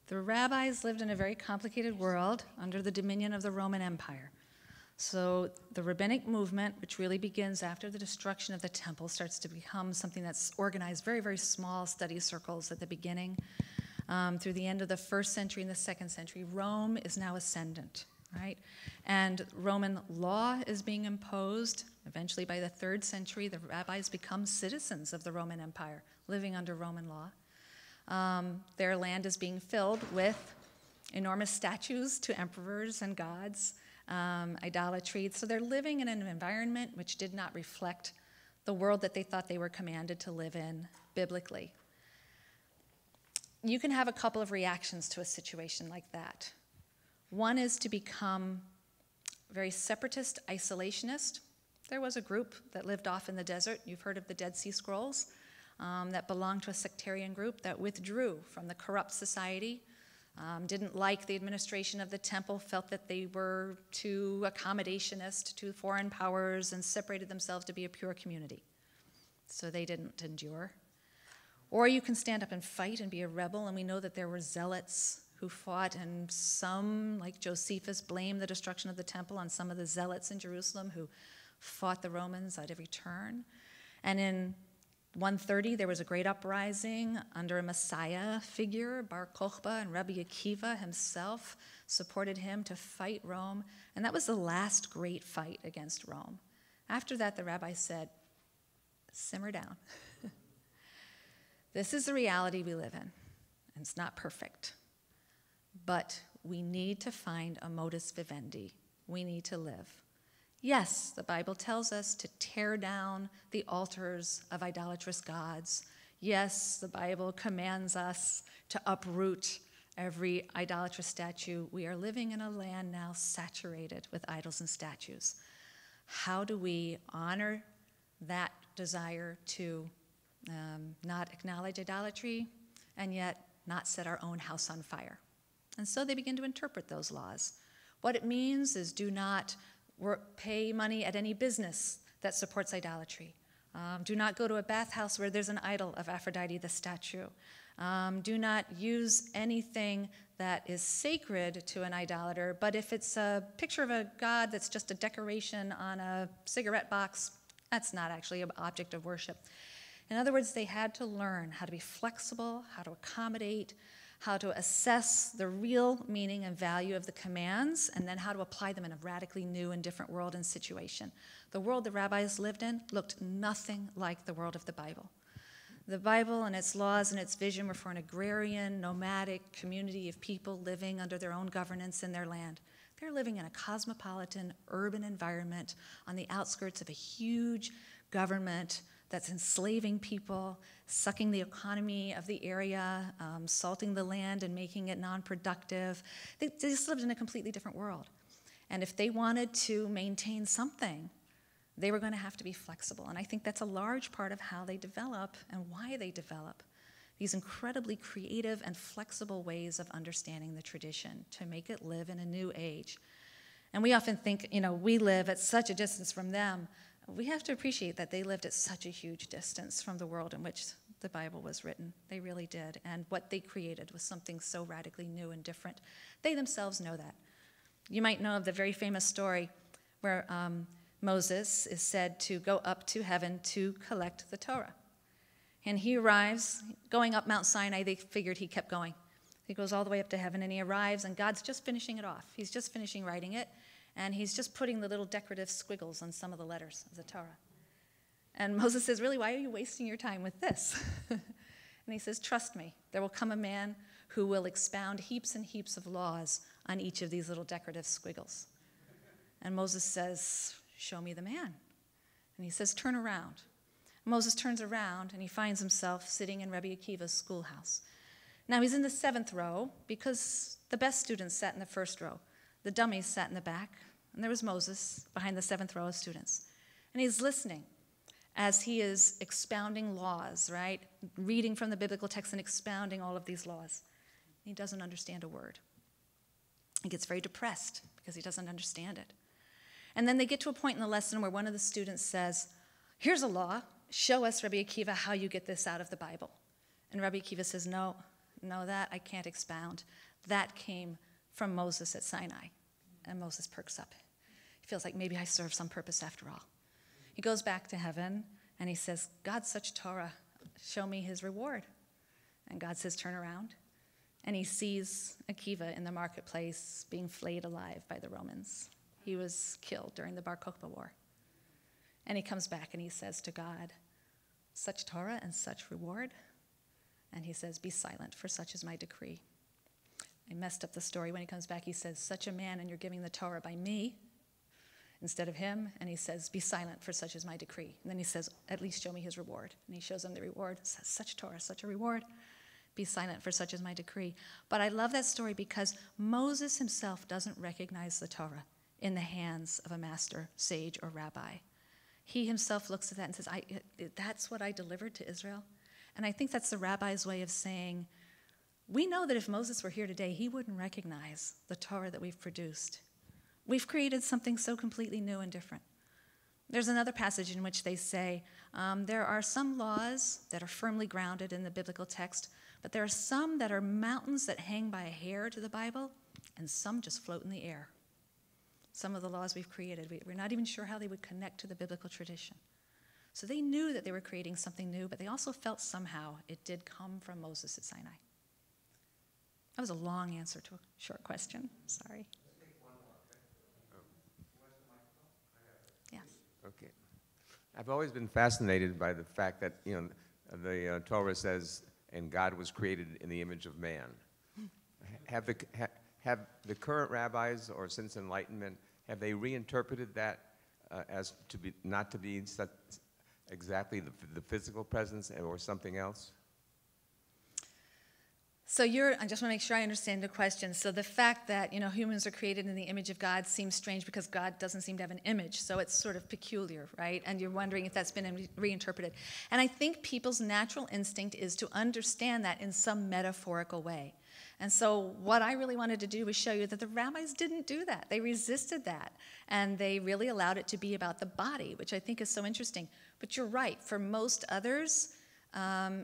The rabbis lived in a very complicated world under the dominion of the Roman Empire. So the rabbinic movement, which really begins after the destruction of the temple, starts to become something that's organized, very, very small study circles at the beginning. Through the end of the first century and the second century, Rome is now ascendant, right? And Roman law is being imposed. Eventually, by the 3rd century, the rabbis become citizens of the Roman Empire, living under Roman law. Their land is being filled with enormous statues to emperors and gods, idolatry. So they're living in an environment which did not reflect the world that they thought they were commanded to live in biblically. You can have a couple of reactions to a situation like that. One is to become very separatist, isolationist. There was a group that lived off in the desert. You've heard of the Dead Sea Scrolls, that belonged to a sectarian group that withdrew from the corrupt society, didn't like the administration of the temple, felt that they were too accommodationist to foreign powers, and separated themselves to be a pure community. So they didn't endure. Or you can stand up and fight and be a rebel, and we know that there were zealots who fought, and some, like Josephus, blamed the destruction of the temple on some of the zealots in Jerusalem who fought the Romans at every turn. And in 130, there was a great uprising under a Messiah figure, Bar Kokhba, and Rabbi Akiva himself supported him to fight Rome, and that was the last great fight against Rome. After that, the rabbi said, simmer down. This is the reality we live in. and it's not perfect. But we need to find a modus vivendi. We need to live. Yes, the Bible tells us to tear down the altars of idolatrous gods. Yes, the Bible commands us to uproot every idolatrous statue. We are living in a land now saturated with idols and statues. How do we honor that desire to not acknowledge idolatry and yet not set our own house on fire? And so they begin to interpret those laws. What it means is do not pay money at any business that supports idolatry. Do not go to a bathhouse where there's an idol of Aphrodite, the statue. Do not use anything that is sacred to an idolater, but if it's a picture of a god that's just a decoration on a cigarette box, that's not actually an object of worship. In other words, they had to learn how to be flexible, how to accommodate, how to assess the real meaning and value of the commands, and then how to apply them in a radically new and different world and situation. The world the rabbis lived in looked nothing like the world of the Bible. The Bible and its laws and its vision were for an agrarian, nomadic community of people living under their own governance in their land. They're living in a cosmopolitan, urban environment on the outskirts of a huge government that's enslaving people, sucking the economy of the area, salting the land and making it non-productive. They just lived in a completely different world. And if they wanted to maintain something, they were going to have to be flexible. And I think that's a large part of how they develop and why they develop these incredibly creative and flexible ways of understanding the tradition to make it live in a new age. And we often think, we live at such a distance from them. We have to appreciate that they lived at such a huge distance from the world in which the Bible was written. They really did. And what they created was something so radically new and different. They themselves know that. You might know of the very famous story where Moses is said to go up to heaven to collect the Torah. And he arrives, going up Mount Sinai, they figured he kept going. He goes all the way up to heaven and he arrives and God's just finishing it off. He's just finishing writing it. And he's just putting the little decorative squiggles on some of the letters of the Torah. And Moses says, really, why are you wasting your time with this? And he says, trust me, there will come a man who will expound heaps and heaps of laws on each of these little decorative squiggles. And Moses says, show me the man. And he says, turn around. Moses turns around and he finds himself sitting in Rabbi Akiva's schoolhouse. Now he's in the 7th row because the best students sat in the 1st row. The dummies sat in the back, and there was Moses behind the 7th row of students. And he's listening as he is expounding laws, right? Reading from the biblical text and expounding all of these laws. He doesn't understand a word. He gets very depressed because he doesn't understand it. And then they get to a point in the lesson where one of the students says, here's a law. Show us, Rabbi Akiva, how you get this out of the Bible. And Rabbi Akiva says, no, that I can't expound. That came from Moses at Sinai. And Moses perks up. He feels like maybe I serve some purpose after all. He goes back to heaven and he says, God, such Torah, show me his reward. And God says, turn around. And he sees Akiva in the marketplace being flayed alive by the Romans. He was killed during the Bar Kokhba War. And he comes back and he says to God, such Torah and such reward. And he says, be silent, for such is my decree. I messed up the story. When he comes back, he says, such a man, and you're giving the Torah by me instead of him. And he says, be silent, for such is my decree. And then he says, at least show me his reward. And he shows him the reward. It says, such Torah, such a reward. Be silent, for such is my decree. But I love that story because Moses himself doesn't recognize the Torah in the hands of a master, sage, or rabbi. He himself looks at that and says, that's what I delivered to Israel. And I think that's the rabbi's way of saying, we know that if Moses were here today, he wouldn't recognize the Torah that we've produced. We've created something so completely new and different. There's another passage in which they say, there are some laws that are firmly grounded in the biblical text, but there are some that are mountains that hang by a hair to the Bible, and some just float in the air. Some of the laws we've created, we're not even sure how they would connect to the biblical tradition. So they knew that they were creating something new, but they also felt somehow it did come from Moses at Sinai. That was a long answer to a short question. Sorry. Yes. Okay. I've always been fascinated by the fact that, the Torah says and God was created in the image of man. Have the current rabbis, or since Enlightenment, have they reinterpreted that as to be not to be such exactly the physical presence or something else? So I just want to make sure I understand the question. So the fact that, humans are created in the image of God seems strange because God doesn't seem to have an image. So it's sort of peculiar, right? And you're wondering if that's been reinterpreted. And I think people's natural instinct is to understand that in some metaphorical way. And so what I really wanted to do was show you that the rabbis didn't do that. They resisted that. And they really allowed it to be about the body, which I think is so interesting. But you're right. For most others,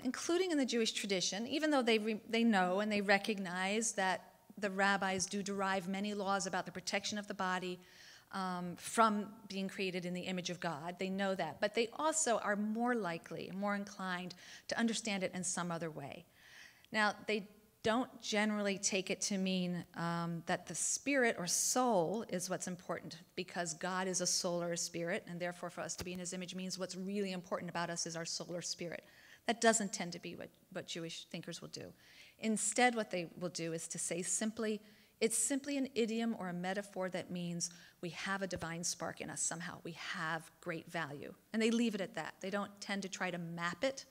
including in the Jewish tradition, even though they know and they recognize that the rabbis do derive many laws about the protection of the body from being created in the image of God. They know that. But they also are more likely, more inclined to understand it in some other way. Now, they don't generally take it to mean that the spirit or soul is what's important, because God is a soul or a spirit, and therefore for us to be in his image means what's really important about us is our soul or spirit. That doesn't tend to be what Jewish thinkers will do. Instead, what they will do is to say it's simply an idiom or a metaphor that means we have a divine spark in us somehow. We have great value. And they leave it at that. They don't tend to try to map it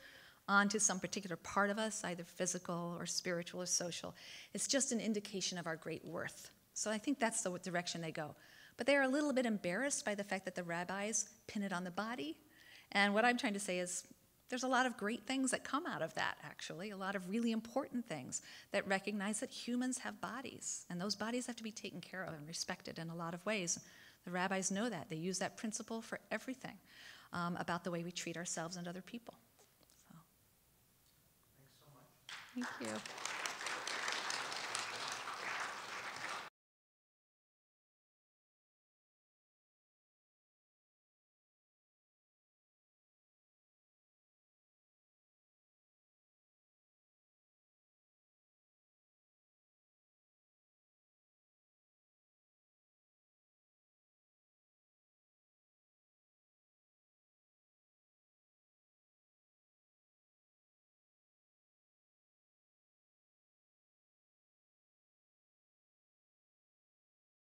onto some particular part of us, either physical or spiritual or social. It's just an indication of our great worth. So I think that's the direction they go. But they are a little bit embarrassed by the fact that the rabbis pin it on the body. And what I'm trying to say is there's a lot of great things that come out of that, actually, a lot of really important things that recognize that humans have bodies, and those bodies have to be taken care of and respected in a lot of ways. The rabbis know that. They use that principle for everything about the way we treat ourselves and other people. So. Thanks so much. Thank you.